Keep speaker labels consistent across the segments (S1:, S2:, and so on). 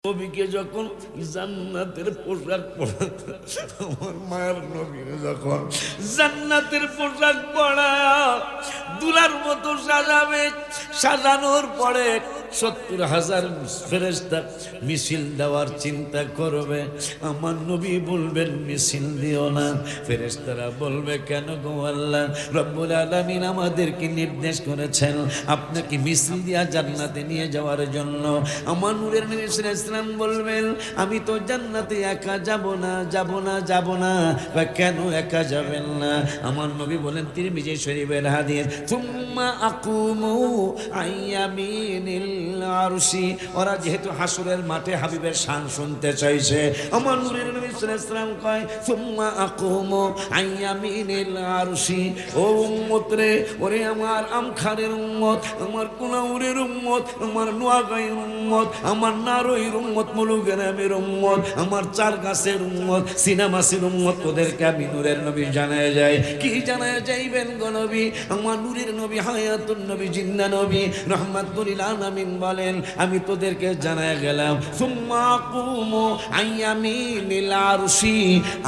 S1: নবীকে যখন জান্নাতের পোশাক পরাতো, আমার মায়ের নবীর যখন জান্নাতের পোশাক পরায়া দুলার মতো সাজাবে, সাজানোর পরে ৭০,০০০ ফেরেশতা মিছিল দেওয়ার চিন্তা করবে। আমার নবী বলবেন মিছিল দিও না। ফেরেশতারা বলবে কেন গো আল্লাহ? রব্বুল আলামিন আমাদেরকে নির্দেশ করেছেন আপনাকে মিছিল দিয়া জান্নাতে নিয়ে যাওয়ার জন্য। আমার নূরের নবী সাল্লাল্লাহু আলাইহি ওয়াসাল্লাম বলবেন আমি তো জান্নাতে একা যাব না, যাব না, যাব না। বা কেন একা যাবেন না? আমার নবী বলেন তিরমিজি শরীফের হাদিস, সুম্মা আকুমু আইয়ামিনিল আরশি। ওরা যেহেতু হাসরের মাঠে হাবিবের শান শুনতে চাইছে, আমার নূরের নবী সাল্লাল্লাহু আলাইহি ওয়াসাল্লাম কয় সুম্মা আকুমু আইয়ামিনিল আরশি। ও উম্মত রে, ওরে আমার আমখারের উম্মত, আমার কুনাউরের উম্মত, আমার নোয়াগাঁয়ের উম্মত, আমার নারইর উম্মত, মুলুগেরামের উম্মত, আমার চার গাছের উম্মত, সিনামাসির উম্মত, ওদেরকে আমি নূরের নবী জানায় যায়। কি জানায় যাইবেন গো নবী? আমার নূরের নবী হায়াতুন নবী জিন্দা নবী রহমাতুল আলামিন বলেন আমি তোদেরকে জানায় গেলাম সুম্মা কুমু আইয়ামিনিল আরশি,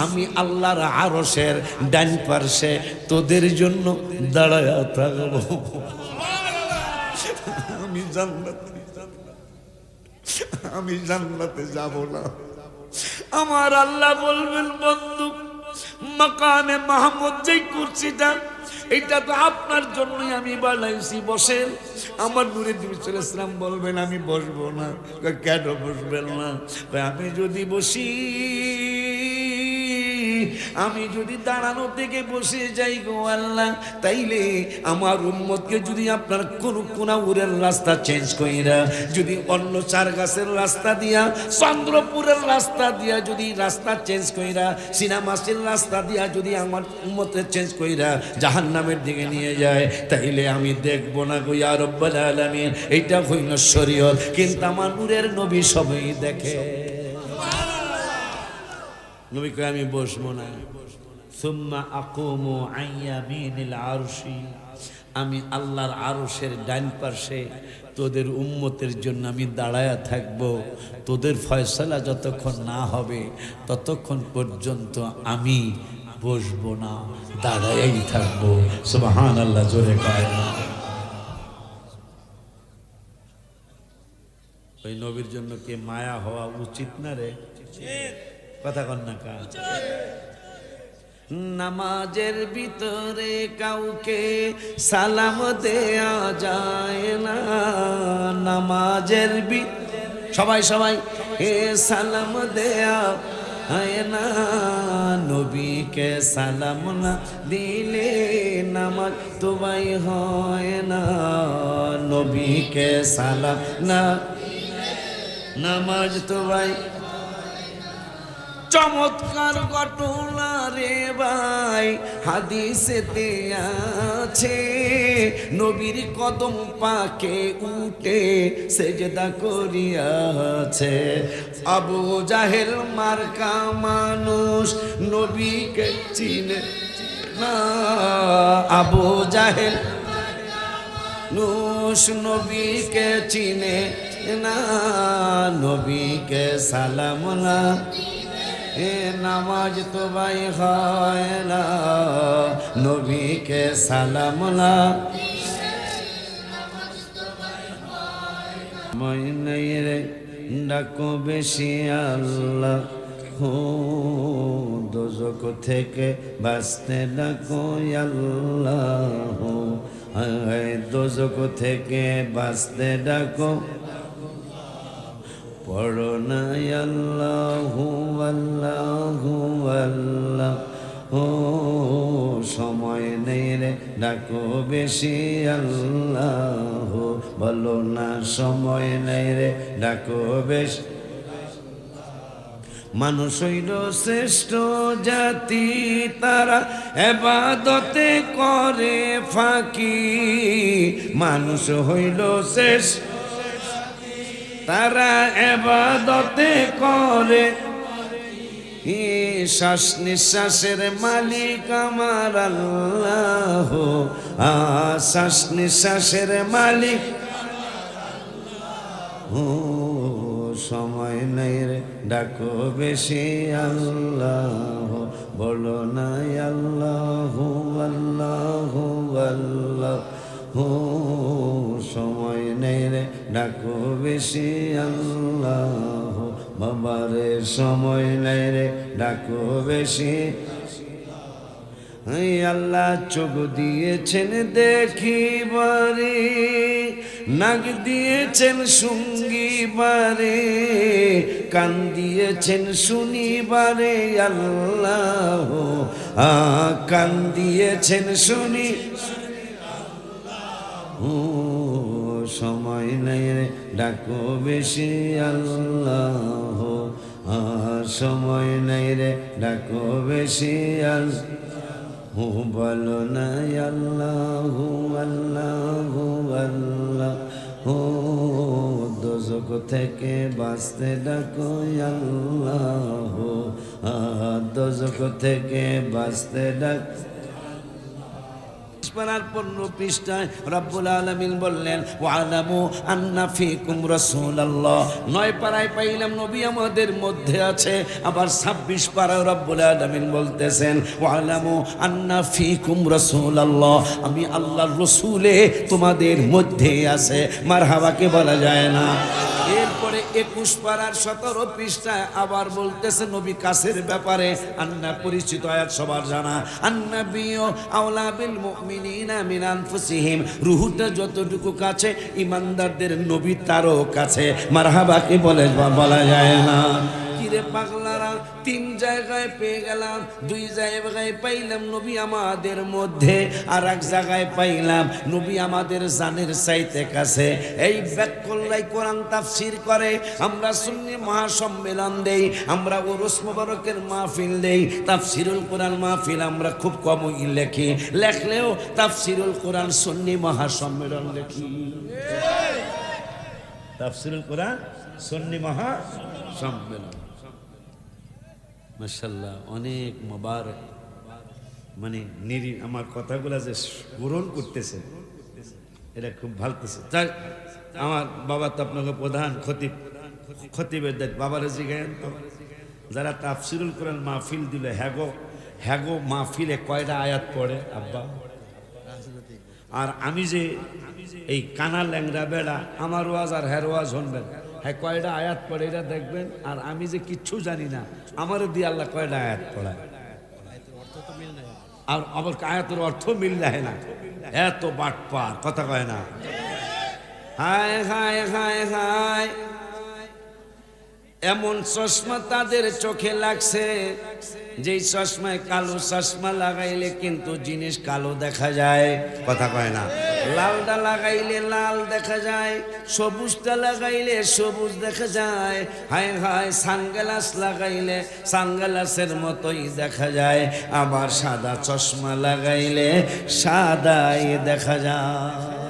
S1: আমি আল্লাহর আরশের ডান পার্শ্বে তোদের জন্য দাঁড়ায় থাকবো। আমি জান্নাতে যাব না। আমার আল্লাহ বলবেন বন্ধু মাকামে মাহমুদ যে কুরসিটা, এটা তো আপনার জন্যই আমি বানাইছি, বসেন। আমার নূরের নবী সাল্লাল্লাহু আলাইহি ওয়াসাল্লাম বলবেন আমি বসবো না। কেন বসবেন না? আমি যদি বসি, আমি যদি দাঁড়ানো থেকে বসে যাই গো আল্লাহ, তাইলে আমার উম্মতকে যদি আপনার কোন কোনাউরের রাস্তা চেঞ্জ কইরা, যদি অন্য চার গাছের রাস্তা দিয়া, চন্দ্রপুরের রাস্তা দিয়া যদি রাস্তা চেঞ্জ কইরা, সিনামাসির রাস্তা দিয়া যদি আমার উম্মতের চেঞ্জ কইরা জাহান্নামের দিকে নিয়ে যায়, তাইলে আমি দেখব না গো ইয়া রব্বুল আলামিন। এইটা হইল শরীয়ত, কিন্তু আমার নূরের নবী সবই দেখে। নবী কয় আমি বসবো না। সুম্মা আকুমু আইয়ামিনিল আরশি, আমি আল্লাহর আরশের ডান পাশে তোদের উম্মতের জন্য আমি দাঁড়ায়া থাকবো। তোদের ফয়সালা যতক্ষণ না হবে ততক্ষণ পর্যন্ত আমি বসবো না, দাঁড়ায়াই থাকবো। সুবহানাল্লাহ, জোরে কয় না। ওই নবীর জন্য কে মায়া হওয়া উচিত না রে? কথা কন না কা? নামাজের ভিতরে কাউকে সালাম দেয়া যায় না, নামাজের সবাই সবাই এ সালাম দেয়া হয় না। নবীকে সালাম না দিলে নামাজ তোমায় হয় না। নবীকে সালাম না নামাজ তোমায়। চমৎকার ঘটনা রে ভাই হাদিসেতে আছে, নবীর কদম পাকে উঠে সেজদা করিয়াছে। আবু জাহেল মার্কা মানুষ নবীকে চিনে না। আবু জাহেল মানুষ নবীকে চিনে না। নবীকে সালাম না এ নামাজ তো ভাই হয় না। নবীকে সালাম না মইনাই রে ডাকো বেশি আল্লাহ, দোজখ থেকে বাঁচতে ডাকো আল্লাহ। দোজখ থেকে বাঁচতে ডাকো, পড়ো না আল্লাহু আল্লাহু আল্লাহ। ও সময় নেই রে ডাকো বেশি আল্লাহ, বলো না সময় নেই রে ডাকো বেশি। মানুষ হইল শ্রেষ্ঠ জাতি, তারা ইবাদতে করে ফাঁকি। মানুষ হইল শ্রেষ্ঠ, তারা ইবাদতে করে। শ্বাস নিঃশ্বাসের মালিক আমার আল্লাহ, শ্বাস নিঃশ্বাসের মালিক সময় নেই রে ডাকো বেশি আল্লাহ, বলো না আল্লাহ আল্লাহ আল্লাহ, সময় নেই রে ডাকো বেশি আল্লাহ, বাবারে সময় নেই রে ডাকো বেশি। আল্লাহ চোখ দিয়েছেন দেখিবারে, নাক দিয়েছেন শুঙ্গিবারে, কান দিয়েছেন শুনিবারে আল্লাহ, কান দিয়েছেন শুনি। সময় নেই রে ডাকো বেশি আল্লাহ, সময় নেই রে ডাকো বেশি আল্লাহ, বলো না আল্লাহ আল্লাহ আল্লাহ, দোজখ থেকে বাঁচতে ডাকো আল্লাহ, দোজখ থেকে বাঁচতে ডাক। 15 পৃষ্ঠায় রব্বুল আলামিন বললেন ওয়ালামু আন্না ফিকুম রাসূলুল্লাহ। 9 পারায় পাইলাম নবী আমাদের মধ্যে আছে। আবার 26 পারায় রব্বুল আলামিন বলতেছেন ওয়ালামু আন্না ফিকুম রাসূলুল্লাহ, আমি আল্লাহর রাসূলে তোমাদের মধ্যে আছে। মারহাবাকে বলা যায় না। এরপরে 21 পারার 17 পৃষ্ঠায় আবার বলতেছে নবী কাছের ব্যাপারে। আন্না পরিচিত আয়াত সবার জানা, আন্নাবিয়্যু আওলা বিল মুমিনিনা মিন আনফুসিহিম, রুহুটা যতটুকু কাছে ইমানদারদের নবী তারও কাছে। মারহাবাকে বলা যায় না। কিরে পাগলারা, 3 জায়গায় পেয়ে গেলাম। 2 জায়গায় পাইলাম নবী আমাদের মধ্যে, আর 1 জায়গায় পাইলাম নবী আমাদের জানের চাইতে কাছে। এই ব্যাকল্লাই কোরআন তাফসীর করে, আমরা সুন্নি মহাসম্মেলন দেই, আমরা উরুস মুবারকের মাহফিল দেই, তাফসীরুল কোরআন মাহফিল আমরা খুব কমই লেখি, লেখলেও তাফসীরুল কোরআন সুন্নি মহাসম্মেলন লেখি। তাফসীরুল কোরআন সুন্নি মহাসম্মেলন, মাশাআল্লাহ অনেক মোবারক। মানে আমার কথাগুলো যে পূরণ করতেছে এটা খুব ভালতেছে। আমার বাবা তো আপনাকে প্রধান খতিবের দায়িত্ব, বাবার জিজ্ঞেন তো যারা তাফসীরুল কোরআন মাহফিল দিলে হ্যাগো মাহফিলে কয়টা আয়াত পড়ে আব্বা? আর আমি যে এই কানা ল্যাংরা বেড়া, আমার ওয়াজ আর হের ওয়াজ শুনবেন, হ্যাঁ কয়টা আয়াত পড়ে এটা দেখবেন। আর আমি যে কিচ্ছু জানি না, আমারও দিয়ে আল্লাহ কয়টা আয়াত পড়ায়, আর আবার আয়াতের অর্থ মিল যায় না। এত বাটপার, কথা কয় না। হায় হায় হায় হায়, এমন চশমা তাদের চোখে লাগছে যেই চশমায় কালো চশমা লাগাইলে কিন্তু জিনিস কালো দেখা যায়, কথা কয় না। লালটা লাগাইলে লাল দেখা যায়, সবুজটা লাগাইলে সবুজ দেখা যায়। হায় হায়, সানগ্লাস লাগাইলে সানগ্লাসের মতোই দেখা যায়, আবার সাদা চশমা লাগাইলে সাদাই দেখা যায়।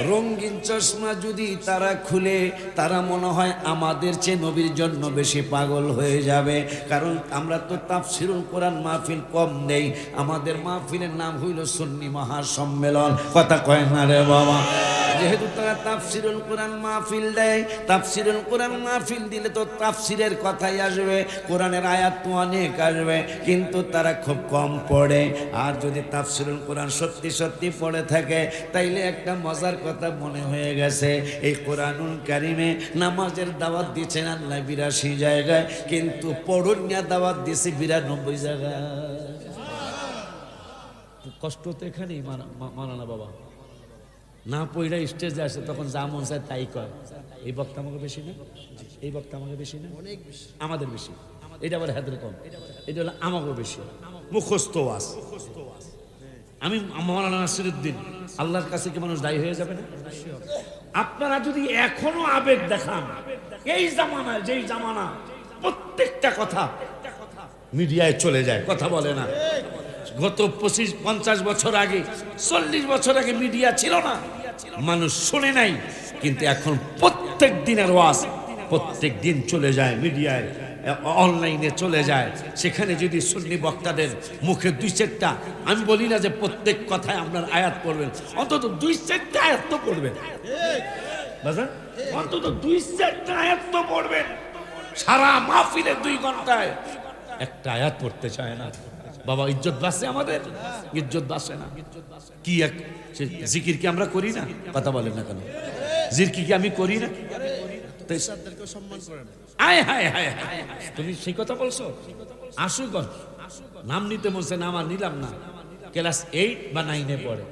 S1: রঙিন চশমা যদি তারা খুলে, তারা মনে হয় আমাদের চেয়ে নবীর জন্য বেশি পাগল হয়ে যাবে। কারণ আমরা তো তাফসীরুল কোরআন মাহফিল কম নেই, আমাদের মাহফিলের নাম হইল সুন্নি মহাসম্মেলন, কথা কয় না রে বাবা। যেহেতু তারা তাফসীরুল কোরআন মাহফিল দেয়, তাফসীরুল কোরআন মাহফিল দিলে তো তাফসীরের কথাই আসবে, কোরআনের আয়াত তো অনেক আসবে, কিন্তু তারা খুব কম পড়ে। আর যদি তাফসীরুল কোরআন সত্যি সত্যি পড়ে থাকে, তাইলে একটা মজার কথা মনে হয়ে গেছে। এই কোরআনুল কারিমে নামাজের দাওয়াত দিচ্ছেন আল্লাহ 82 জায়গায়, কিন্তু পড়ুনিয়া দাওয়াত দিয়েছে 92 জায়গায়। কষ্ট তো এখানেই মানা বাবা, না পইরা স্টেজে আসে তখন যা মন চায় তাই কয়। এই বক্তা আমাকে বেশি না, এই বক্তা আমাকে বেশি না, অনেক বেশি, আমাদের বেশি। এটা আবার হাতের কম, এটা হলো আমাকে বেশি মুখস্থ ওয়াজ। আমি মাওলানা নাসিরউদ্দিন, আল্লাহর কাছে কি মানুষ দায়ী হয়ে যাবে না? আপনারা যদি এখনো আবেগ দেখান, এই জামানায় যেই জামানা প্রত্যেকটা কথা মিডিয়ায় চলে যায়, কথা বলে না। গত 25-50 বছর আগে, 40 বছর আগে মিডিয়া ছিল না, মানুষ শুনে নাই, কিন্তু এখন প্রত্যেক দিনের ওয়াজ প্রত্যেক দিন চলে যায় মিডিয়ায়, অনলাইনে চলে যায়। সেখানে যদি সুন্নি বক্তাদের মুখে 2-4টা, আমি বলি না যে প্রত্যেক কথায় আপনার আয়াত পড়বেন, অন্তত 2-4টা আয়াত তো পড়বেন, বুঝলেন? অন্তত 2-4টা আয়াত তো পড়বেন। সারা মাহফিলে 2 ঘন্টায় একটা আয়াত পড়তে চায় না। বাবা ইজ্জত বাঁচে আমাদের? ইজ্জত বাঁচে না। কি এক জিকির কি আমরা করি না? কথা বলেন না কেন? জিকির কি আমি করি না? আয় হায় হায় হায়, তুমি সেই কথা বলছো? আশুগঞ্জ নাম নিতে বলছে, নাম আর নিলাম না। ক্লাস 8 বা 9-এ পড়ে,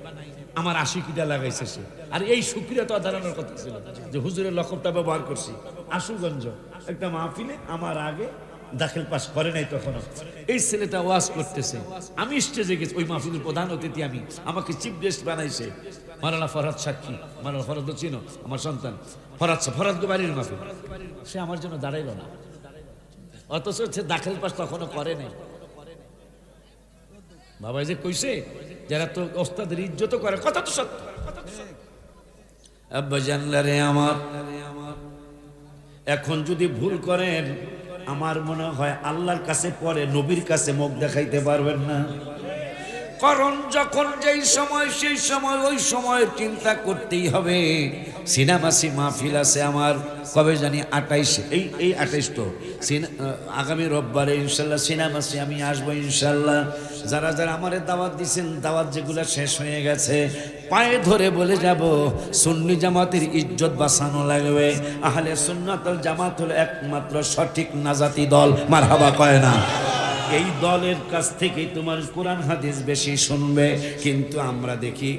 S1: আমার আশিকিটা লাগাইছে সে। আর এই শুকরিয়া তো দাঁড়ানোর কথা ছিল যে হুজুরের লকবটা ব্যবহার করছি। আশুগঞ্জ একটা মাহফিলে আমার আগে দাখিল পাস করে নাই তখন এই ছেলেটা ওয়াজ করতেছে, আমি স্টেজে গেছি, ওই মাহফিলের প্রধান অতিথি আমি, আমাকে চিফ গেস্ট বানাইছে মাওলানা ফরহাদ সাক্ষী। মাওলানা ফরহাদ চিনো? আমার সন্তান ফরহাদ বাড়ির মাহফিল। সে আমার জন্য দাঁড়াইল না, অথচ সে দাখিল পাস তখনও করে নাই। বাবা যে কইছে যারা তো ওস্তাদের ইজ্জত করে, কথা তো সত্য। আব্বা জানলারে আমার, এখন যদি ভুল করেন আমার মনে হয় আল্লাহর কাছে পরে নবীর কাছে মুখ দেখাইতে পারবেন না। কারণ যখন যেই সময় সেই সময় ওই সময়ের চিন্তা করতেই হবে। সিনেমাসি মাহফিল আছে আমার, কবে জানি 28, এই 28 তো আগামী রোববারে ইনশাল্লাহ সিনেমাসি আমি আসবো ইনশাল্লাহ। যারা যারা আমারে দাওয়াত দিয়েছেন, দাওয়াত যেগুলো শেষ হয়ে গেছে, পায়ে ধরে বলে যাব সুন্নি জামাতের ইজ্জত বাঁচানো লাগবে। আহলে সুন্নাত ওয়াল জামাত হলো একমাত্র সঠিক নাজাতি দল। মারহাবা কয় না? এই দলের কাছ থেকে তোমার কোরআন হাদিস বেশি শুনবে। কিন্তু আমরা দেখি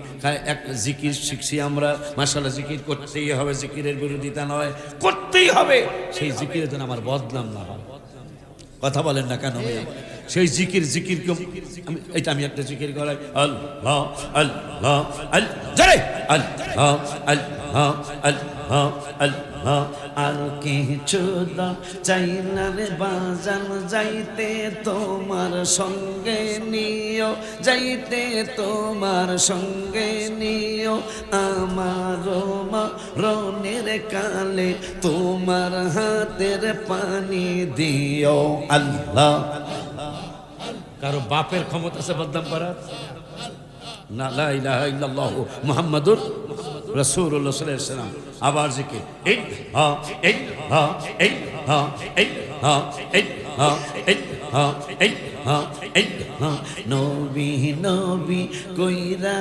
S1: এক জিকির শিখছি আমরা, মাশাআল্লাহ জিকির করতেই হবে, জিকিরের বিরোধিতা নয়, করতেই হবে। সেই জিকিরের জন্য আমার বদনাম না হয়। কথা বলেন না কেন? সেই জিকির এটা আমি একটা জিকির করাই, আল্লাহ আল্লাহ আল্লাহ আল্লাহ আল্লাহ আল্লাহ। আর কিছু চাই না রে বাজান, যাইতে তোমার সঙ্গে নিও, যাইতে তোমার সঙ্গে নিও, আমার মরণের কালে তোমার হাতের পানি দিও। আল্লাহ। কারো বাপের ক্ষমতা আছে বদনাম করার? না, লা ইলাহা ইল্লাল্লাহু মুহাম্মাদুর রাসূলুল্লাহ সাল্লাল্লাহু আলাইহি ওয়াসাল্লাম। আবার জিকির, এই হা এই হা এই হা এই হা এই হা এই হা এই হা এই হা। নবী নবী কইরা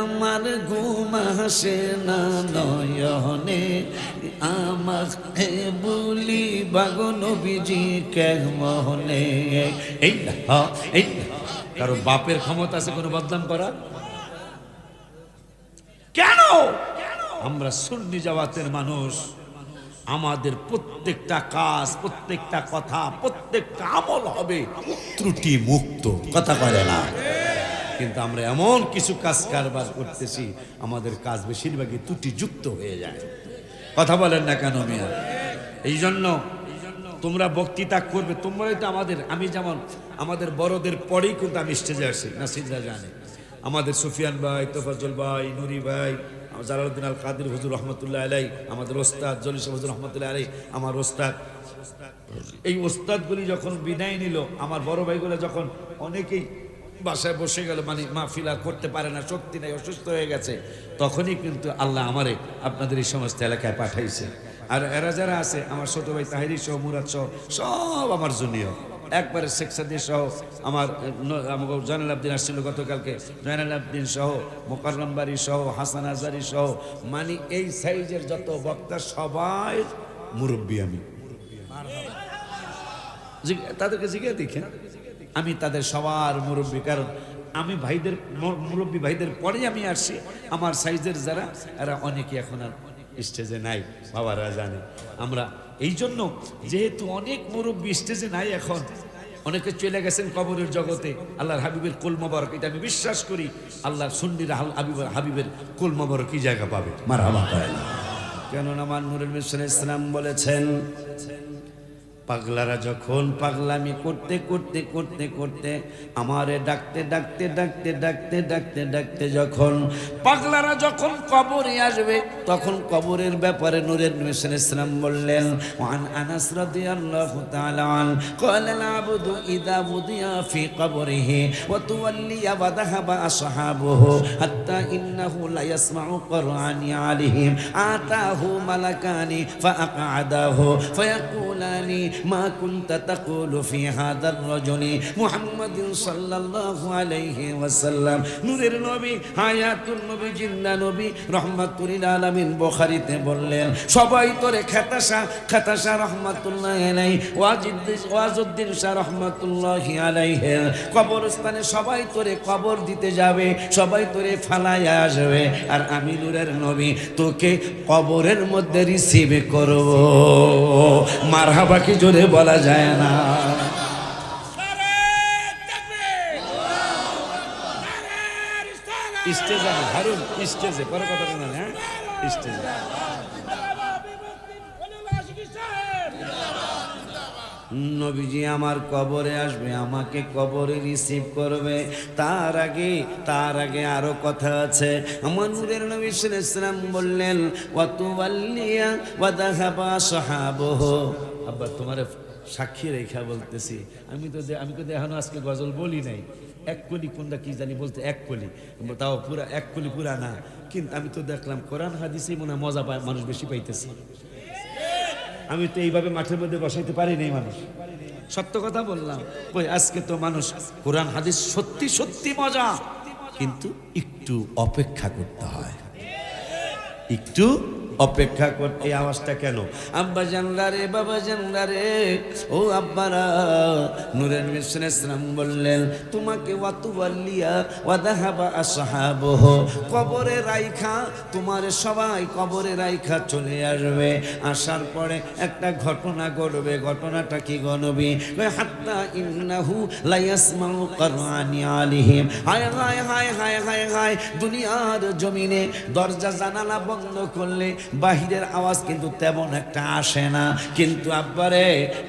S1: আমার ঘুম আসে না নয়নে, আমাকে বলি বাগো নবীজি কেমনে। এই হা এই। কারো বাপের ক্ষমতা আছে কোনো বদনাম করার? কেন? আমরা সুন্নি জামাতের মানুষ, আমাদের প্রত্যেকটা কাজ, প্রত্যেকটা কথা, প্রত্যেকটা আমল হবে ত্রুটি মুক্ত। কথা বলে না? কিন্তু আমরা এমন কিছু কাজ কারবার করতেছি, আমাদের কাজ বেশিরভাগই ত্রুটিযুক্ত হয়ে যায়। কথা বলেন না কেন মিয়া? এই জন্য তোমরা বক্তৃতা করবে, তোমরাই তো আমাদের, আমি যেমন আমাদের বড়দের পরেই কিন্তু আমি স্টেজে আসি, নাসিররা জানে, আমাদের সুফিয়ান ভাই, তোফাজ্জল ভাই, নুরি ভাই, জালালউদ্দিন আল কাদের হুজুর রহমতুল্লাহ আলাই, আমাদের ওস্তাদ জলিস হুজুর রহমতুল্লাহ আলাই, আমার ওস্তাদ। এই ওস্তাদগুলি যখন বিদায় নিল, আমার বড় ভাইগুলো যখন অনেকেই বাসায় বসে গেল, মানে মাহফিল আর করতে পারে না, শক্তি নেই, অসুস্থ হয়ে গেছে, তখনই কিন্তু আল্লাহ আমারে আপনাদের এই সমস্ত এলাকায় পাঠাইছে। আর এরা যারা আছে, আমার ছোট ভাই তাহিরি সহ, মুরাদ সহ, সব আমার জুনিয়র, একবারে শেখ সাদির সহ, আমার জয়নাল আবদিন আসছিল গতকালকে, জয়নাল আবদিন সহ, মোকাররম বাড়ি সহ, হাসান আজারি সহ, মানে এই সাইজের যত বক্তা সবাই মুরব্বী। আমি তাদেরকে জিজ্ঞাসা দেখেন, আমি তাদের সবার মুরব্বী, কারণ আমি ভাইদের মুরব্বী ভাইদের পরেই আমি আসছি। আমার সাইজের যারা, এরা অনেকে এখন আর স্টেজে নাই, বাবারা জানে। আমরা এই জন্য, যেহেতু অনেক মুরব্বী স্টেজে নাই, এখন অনেকে চলে গেছেন কবরের জগতে, আল্লাহর হাবিবের কুল মোবারক, এটা আমি বিশ্বাস করি আল্লাহর সুন্নির হাবিবের কুল মোবারক কি জায়গা পাবে। মারহাবা। কেননা আমার নূরুল ইসলাম বলেছেন, পাগলারা যখন পাগলামি করতে করতে করতে করতে আমারে ডাকতে ডাকতে ডাকতে ডাকতে ডাকতে ডাকতে যখন পাগলারা যখন কবরে আসবে তখন কবরের ব্যাপারে নূরের নবী সাল্লাল্লাহু আলাইহি ওয়াসাল্লাম বললেন ওয়ান আনাস রাদিয়াল্লাহু তাআলা আন ক্বালা আল আবদু ইযা বুদিয়া ফি কবরিহি ওয়া তুওয়াল্লিয়া ওয়া যাহাবা আসহাবুহু হাত্তা ইন্নাহু লা ইয়াসমাউ কুরআনি আলাইহিম আতাহু মালাকানি ফাআকআদাহু ফায়াকুলানি মা কুনতা তাকুলু ফি হাদার রাজুলি মুহাম্মাদিন সাল্লাল্লাহু আলাইহি ওয়াসাল্লাম। নূরের নবী হায়াতুন নবী জিন্দা নবী রাহমাতুল লিল আলামিন বুখারীতে বললেন সবাই তোরে খাতাসা খাতাসা রাহমাতুল্লাহি আলাইহি ওয়াজুদ্দিন শাহ রাহমাতুল্লাহি আলাইহি কবরস্থানে সবাই তোরে কবর দিতে যাবে, সবাই তোরে ফালাইয়া আসবে, আর আমি নূরের নবী তোকে কবরের মধ্যে রিসিভ করব। মারহাবা কি জোরে বলা যায় না? স্টেজে হারুন স্টেজে পরে কথা না, হ্যাঁ স্টেজে নবীজি আমার কবরে আসবে, আমাকে কবরে রিসিভ করবে। তার আগে আরো কথা আছে। আমার নূরের নবী সাল্লাল্লাহু আলাইহি ওয়াসাল্লাম বললেন ওয়াতুওয়াল্লিয়া ওয়া যাহাবা সাহাবুহু। আব্বা তোমার সাক্ষী রেখা বলতেছি, আমি তো এখনো আজকে গজল বলি নাই। এক কলি কোনটা কি জানি বলতে, এক কলি তাও পুরা এক কলি পুরা না, কিন্তু আমি তো দেখলাম কোরআন হাদিসে মনে হয় মজা পায়, মানুষ বেশি পাইতেছে। আমি তো এইভাবে মাঠের মধ্যে বসাইতে পারি নাই মানুষ, সত্য কথা বললাম। কই আজকে তো মানুষ কোরআন হাদিস সত্যি সত্যি মজা, কিন্তু একটু অপেক্ষা করতে হয়, একটু অপেক্ষা করতে। এই আওয়াজটা কেন? আব্বা জানলা রে, বাবা জানলা রে, ও আব্বারা। নূরের নবী সাল্লাল্লাহু আলাইহি ওয়াসাল্লাম বললেন তোমাকে ওয়াতুওয়াল্লিয়া ওয়া যাহাবা আসহাবুহু, কবরে রাইখা তোমার সবাই কবরে রাইখা চলে আসবে। আসার পরে একটা ঘটনা ঘটবে। ঘটনাটা কি গো নবী? হাত্তা ইন্নাহু লা ইয়াসমাউ কুরআনি আলাইহিম। হায় হায় হায় হায় হায় হায়, দুনিয়ার জমিনে দরজা জানালা বন্ধ করলে বাহিরের আওয়াজ কিন্তু তেমন একটা আসে না, কিন্তু আব্বারে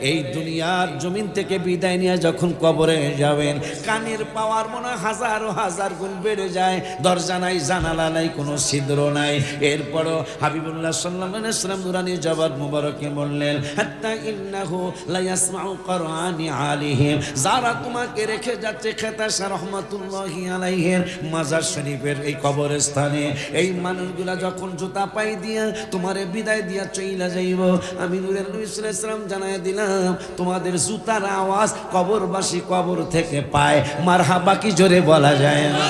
S1: এই দুনিয়ার জমিন থেকে বিদায় নিয়ে যখন কবরে যাবেন কানের পাওয়ার মনে হাজার হাজার গুণ বেড়ে যায়। দরজা নাই, জানালা নাই, কোনো ছিদ্র নাই। এরপরও হাবিবুল্লাহ সাল্লাল্লাহু আলাইহি ওয়াসাল্লাম নুরানি জবাব মুবারকে বললেন হাত্তা ইন্নাহু লা ইয়াসমাউ কুরআনি আলাইহিম, যারা তোমাকে রেখে যাচ্ছে খাতাসা রাহমাতুল্লাহি আলাইহির মাজার শরীফের এই কবরস্থানে, এই মানুষগুলা যখন জুতা পাই দিয়া তোমারে বিদায় দিয়া চইলা যাইব, আমি নূরের নবী সাল্লাল্লাহু আলাইহি ওয়াসাল্লাম জানায় দিলাম তোমাদের জুতার আওয়াজ কবরবাসী কবর থেকে পায়। মারহাবা কি জোরে বলা যায় না?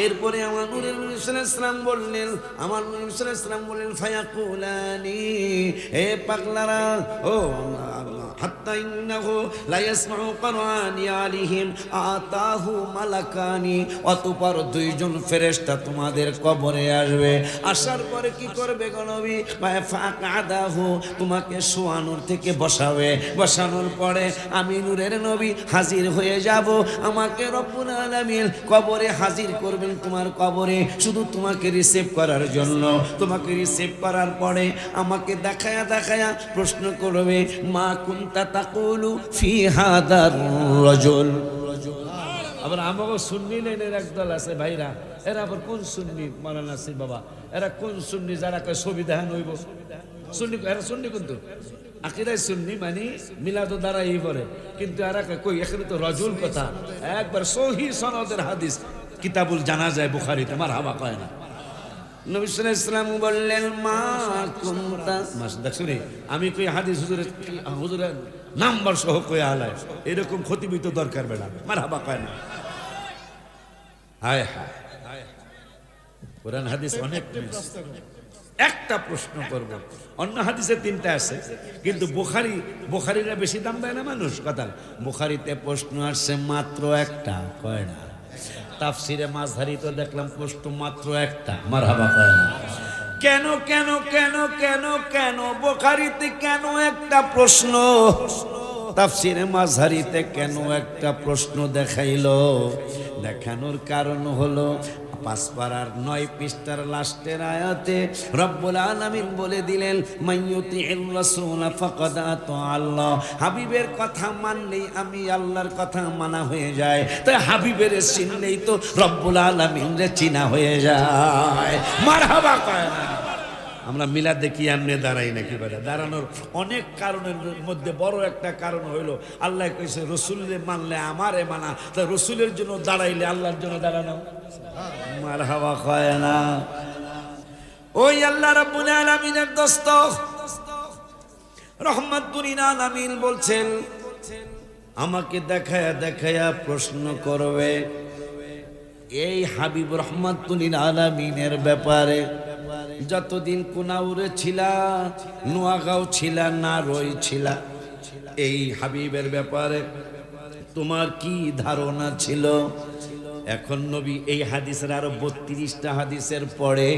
S1: এরপরে আমার নূরের নবী সাল্লাল্লাহু আলাইহি ওয়াসাল্লাম বললেন, আমার নবী সাল্লাল্লাহু আলাইহি ওয়াসাল্লাম বললেন ফায়াকুলানি, এ পাগলারা, ও হাত্তা ইন্নাহু লা ইয়াসমাউ কুরআনি আলাইহিম আতাহু মালাকানি, অতঃপর দুইজন ফেরেশতা তোমাদের কবরে আসবে। আসার পরে কি করবে গো নবী? ফাআকাদাহু, তোমাকে শোয়ানোর থেকে বসাবে। বসানোর পরে আমি নূরের নবী হাজির হয়ে যাব। আমাকে রব্বুল আলামিন কবরে হাজির করবেন, তোমার কবরে শুধু তোমাকে রিসিভ করার জন্য। তোমাকে রিসিভ করার পরে আমাকে দেখায়া দেখায়া প্রশ্ন করবে মা কুনতা তাকুলু ফি হাদার রাজুল। আবার আমাকে সুন্নি লাইনের একদল আছে ভাইরা, এরা আবার কোন সুন্নি? মাওলানা নাসির বাবা, এরা কোন সুন্নি? যারা ছবি দেখান হইব সুন্নি, এরা সুন্নি কিন্তু আকিদাই সুন্নি মানে মিলাদ দ্বারা এই করে, কিন্তু এরা কই এখানে তো রাজুল কথা একবার সহি সনদের হাদিস কিতাবুল জানাজায় বুখারীতে। মারহাবা কয় না? নবী সাল্লাল্লাহু আলাইহি ওয়াসাল্লাম বললেন মা কুনতা, দেখছো রে আমি কই হাদিস হুজুরের নাম্বার সহ কই আলায়, এরকম খতিবই তো দরকার বেড়া। মারহাবা কয় না? হায় হায়, কোরআন হাদিস অনেক। একটা প্রশ্ন করব, অন্য হাদিসে তিনটা আছে, কিন্তু বুখারীরা বেশি দাম দেয় না মানুষ। কথা বুখারীতে প্রশ্ন আসছে মাত্র একটা, কয় না? তাফসিরে মাযহারি তো দেখলাম প্রশ্ন মাত্র একটা। মারহাবা কয় না? কেন কেন কেন কেন কেন বুখারীতে কেন একটা প্রশ্ন, তাফসিরে মাযহারিতে কেন একটা প্রশ্ন দেখাইলো? দেখানোর কারণ হলো 5 পারার 9 পৃষ্ঠার লাস্টের আয়াতে রব্বুল আলামিন বলে দিলেন মাইয়ুতির রাসূল ফাকাদ আতা আল্লাহ, হাবিবের কথা মানলেই আমি আল্লাহর কথা মানা হয়ে যায়। তাই হাবিবের চিনলেই তো রব্বুল আলামিনের চিনা হয়ে যায়। মারহাবা কয় না। আমরা মিলাদ দেখি এমনি দাঁড়াই নাকি বলে, দাঁড়ানোর অনেক কারণের মধ্যে বড় একটা কারণ হইলো আল্লাহ কইছে রসুলরে মানলে আমারে মানা, তা রসুলের জন্য দাঁড়াইলে আল্লাহর জন্য দাঁড়ানো। মারহাবা কয় না। ওই আল্লাহ রাব্বুল আলামিনের দোস্ত রহমাতুল লিল আলামিন বলছেন আমাকে দেখায়া দেখায়া প্রশ্ন করবে এই হাবিব রহমাতুল লিল আলামিনের ব্যাপারে। যতদিন কুনাউরে ছিলা, নোয়াগাঁও ছিলা, নারই ছিলা, এই হাবিবের ব্যাপারে তোমার কি ধারণা ছিল? এখন নবী এই হাদিসের আরো 32টা হাদিসের পরে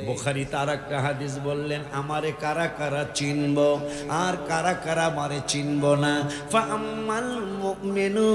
S1: বুখারীতে আরেকটা হাদিস বললেন আমারে কারা কারা চিনব আর কারা কারা আমারে চিনব না। ফাআম্মাল মুমিনু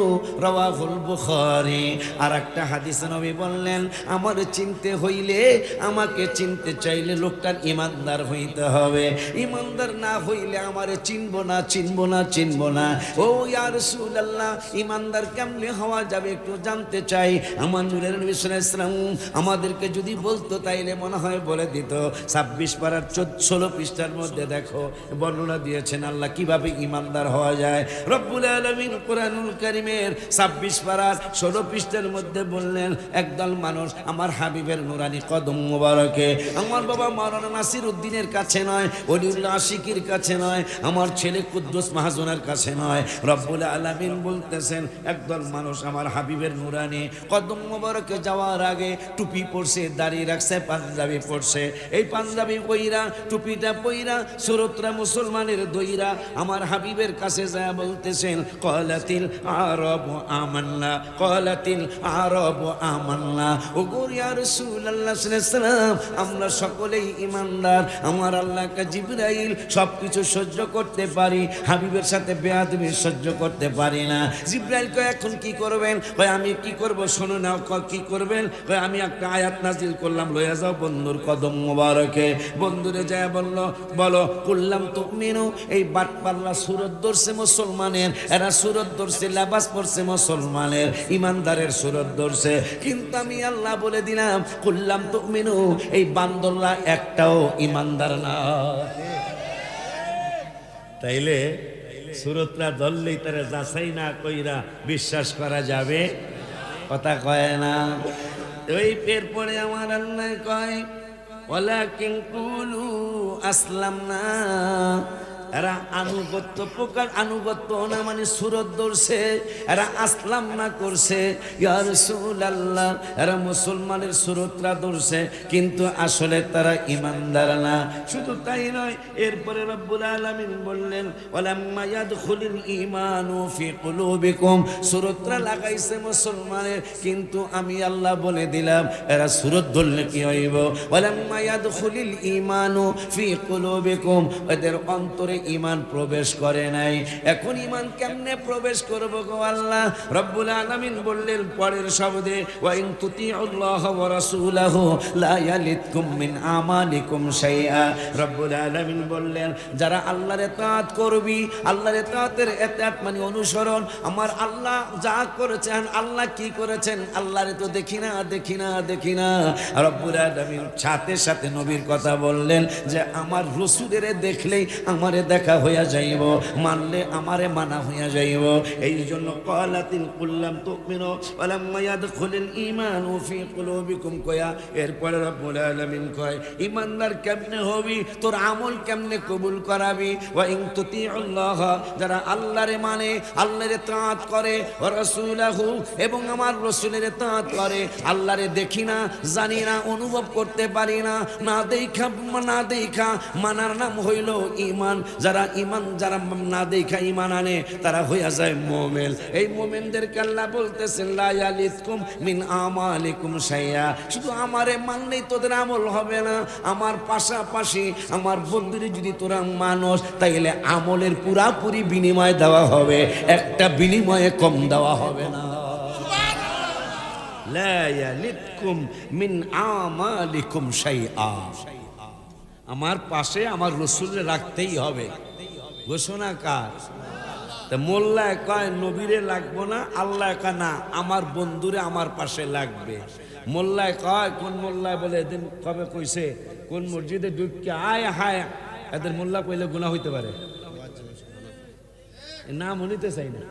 S1: রাওয়াহুল বুখারী। আরেকটা হাদিসে নবী বললেন আমারে চিনতে হইলে, আমাকে চিনতে চাইলে লোকটার ইমানদার হইতে হবে, ইমানদার না হইলে আমারে চিনব না, চিনব না, চিনব না। ও ইয়া রাসূলুল্লাহ, ইমানদার কেমনে হওয়া যাবে একটু জানতে চাই। আমার নূরের নবী সাল্লাল্লাহু আলাইহি ওয়াসাল্লাম আমাদেরকে যদি বলতো তাইলে মনে হয় বলে দিত। 26 পারার 16 পৃষ্ঠার মধ্যে দেখো বর্ণনা দিয়েছেন আল্লাহ কিভাবে ইমানদার হওয়া যায়। রব্বুল আলামিন কোরআনুল কারীমের 26 পারার 16 পৃষ্ঠার মধ্যে বললেন একদল মানুষ আমার হাবিবের নুরানি কদম মোবারকে, আমার বাবা মাওলানা নাসির উদ্দিনের কাছে নয়, ওলিউল্লাহ আশিকির কাছে নয়, আমার ছেলে কুদ্দুস মাহজুনের কাছে নয়, রব্বুল আলামিন বলতেছেন একদল মানুষ আমার হাবিবের নুরানি কদম মোবারকে যাওয়ার আগে টুপি পরছে, দাড়ি রাখছে, পাঞ্জাবি পরছে। এই পাঞ্জাবি পইরা, টুপিটা পইরা, সুরতরা মুসলমানের দইরা আমার হাবিবের কাছে যায় বলতেছেন ক্বালাতিল আরাবু আমান্না, ক্বালাতিল আরাবু আমান্না। ওগো ইয়া রাসূলুল্লাহ সাল্লাল্লাহু আলাইহি ওয়াসাল্লাম আমরা সকলেই ঈমানদার, আমার আল্লাহকে জিবরাইল সবকিছু সহ্য করতে পারি, হাবিবের সাথে বেয়াদবি সহ্য করতে পারি না। জিবরাইল কয় এখন কি করবেন? কয় আমি কি করব শোনো না। কি করবেন? কয় আমি একটা আয়াত নাজিল করলাম, লইয়া যাও বন্ধুর কদম মোবারকে। বন্ধুরে যায় বলল বলো কুল্লাম তুমিনু। এই বাটপাল্লা সুরত ধরছে মুসলমানের, এরা সুরত ধরছে, লেবাস পরছে মুসলমানের, ইমানদারের সুরত ধরছে, কিন্তু আমি আল্লাহ বলে দিলাম কুল্লাম তুমিনু এই বান্দররা একটাও ইমানদার না। তাইলে সুরতরা ধরলেই তারা যাচাই না কইরা বিশ্বাস করা যাবে? কথা কয় না। ওই এরপরে আমার আল্লাহ কয় ওয়ালাকিন কুলু আসলামনা। এরা আনুগত্য প্রকার আনুগত্য না মানে সুরত ধরছে, এরা আসলাম না করছে ইয়া রাসূলুল্লাহ, এরা মুসলমানের সুরতরা ধরছে কিন্তু আসলে তারা ইমানদার না। শুধু তাই নয়, এরপরে রব্বুল আলামিন বললেন ওয়ালাম্মা ইয়াদখুলুল ঈমানু ফি কুলুবিকুম। সুরতরা লাগাইছে মুসলমানের, কিন্তু আমি আল্লাহ বলে দিলাম এরা সুরত ধরলে কি হইব? ওয়ালাম্মা ইয়াদখুলুল ঈমানু ফি কুলুবিকুম, এদের অন্তরে ঈমান প্রবেশ করে নাই। এখন ঈমান কেমনে প্রবেশ করবে গো আল্লাহ? রব্বুল আলামিন বললেন পরের শব্দে ওয়া ইন তুতিউল্লাহ ওয়া রাসূলাহু লা ইয়ালিতকুম মিন আমালিকুম শাইআ। রব্বুল আলামিন বললেন যারা আল্লাহর ইতাআত করবি, আল্লাহর ইতাআতের ইতাআত মানে অনুসরণ। আমার আল্লাহ যা করেছেন, আল্লাহ কি করেছেন আল্লাহরে তো দেখি না, দেখি না, দেখি না। রব্বুল আলামিন সাথে সাথে নবীর কথা বললেন যে আমার রাসূলের দেখলেই আমারে দেখা হইয়া যাইব, মানলে আমারে মানা হইয়া যাইব। এই জন্য ক্বালাতিল কুল্লাম তুমিনু ওয়ালাম্মা ইয়াদখুলুল ঈমানু ফি কুলুবিকুম কয়া এরপরে রব্বুল আলামিন কয় ঈমানদার কেমনে হবি, তোর আমল কেমনে কবুল করাবি? ওয়া ইন তুতিউল্লাহ, যারা আল্লাহরে মানে, আল্লাহর ইতাআত করে, ওয়া রাসূলাহু এবং আমার রাসূলের ইতাআত করে। আল্লাহরে দেখি না, জানি না, অনুভব করতে পারি না, না দেখা মানার নাম হইল ঈমান। যারা ঈমান, যারা না দেখা ঈমান আনে তারা হইয়া যায় মুমিন। এই মুমিনদেরকে আল্লাহ বলতেছেন লা ইয়ালিতকুম মিন আমালিকুম শাইআ। শুধু আমারে মানলেই তোদের আমল হবে না, আমার পাশাপাশি আমার বন্ধুরে যদি তোরা মানুষ, তাইলে আমলের পুরাপুরি বিনিময় দেওয়া হবে, একটা বিনিময়ে কম দেওয়া হবে না। লা ইয়ালিদকুম মিন আমালিকুম শাইআ। আমার পাশে আমার রসুলকে রাখতেই হবে। ঘোষণা কার? তা মোল্লা কয় নবীরে লাগবো না, আল্লাহ কয় না আমার বন্ধুরে আমার পাশে লাগবে। মোল্লায় কয়, কোন মোল্লায় বলে এদিন কবে কইছে কোন মসজিদে ঢুকে আয় হায়, এদের মোল্লা কইলে গুনাহ হইতে পারে, নাম নিতে চাই না।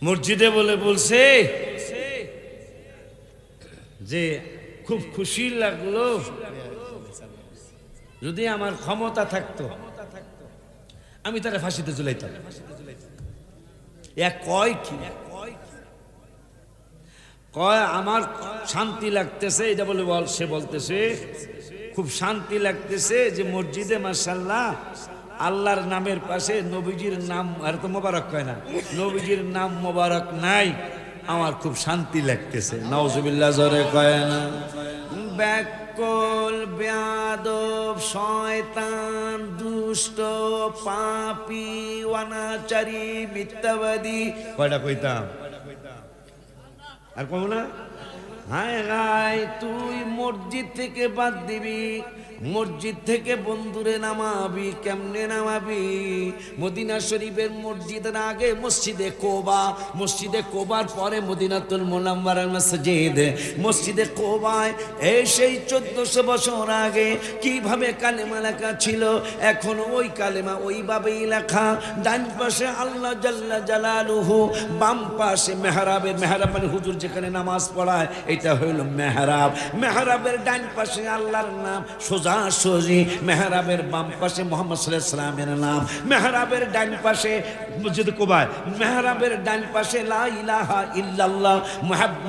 S1: মসজিদে বলে বলছে যে খুব খুশি লাগলো, যদি আমার ক্ষমতা থাকতো আমি তারা ফাঁসিতে ঝুলাইতাম। কয় কি কয় আমার শান্তি লাগতেছে, এটা বলে সে বলতেছে খুব শান্তি লাগতেছে যে মসজিদে মাশাআল্লাহ আল্লাহর নামের পাশে নবীজির নাম, আর তো মোবারক কয় না, নবীজির নাম মোবারক নাই, আমার খুব শান্তি লাগতেছে। নাউজুবিল্লাহ জোরে কয় না। ব্যাকল বেয়াদব শয়তান দুষ্ট পাপী অনাচারী মিথ্যাবাদী, কয়টা কইতাম আর কম না? হায় হায়, তুই মসজিদ থেকে বাদ দিবি, মসজিদ থেকে বন্ধুরে নামাবি, কেমনে নামাবি? মদিনা শরীফের মসজিদের আগে মসজিদে কোবা, মসজিদে কোবার পরে মদিনাতুল মুনাওয়ারার মসজিদ। মসজিদে কোবায় এই সেই 1400 বছর আগে কিভাবে কালেমা লেখা ছিল, এখন ওই কালেমা ওইভাবেই লেখা। ডান পাশে আল্লাহ জাল্লা জালালুহু, বাম পাশে মেহরাবের, মেহরাব মানে হুজুর যেখানে নামাজ পড়ায় এটা হইল মেহরাব। মেহরাবের ডান পাশে আল্লাহর নাম সোজা সোজি, মেহরাবের বাম পাশে মুহাম্মদ সাল্লাল্লাহু আলাইহি ওয়াসাল্লামের নাম। মেহরাবের ডান পাশে মসজিদ কুবায়, মেহরাবের ডান পাশে লা ইলাহা ইল্লাল্লাহ।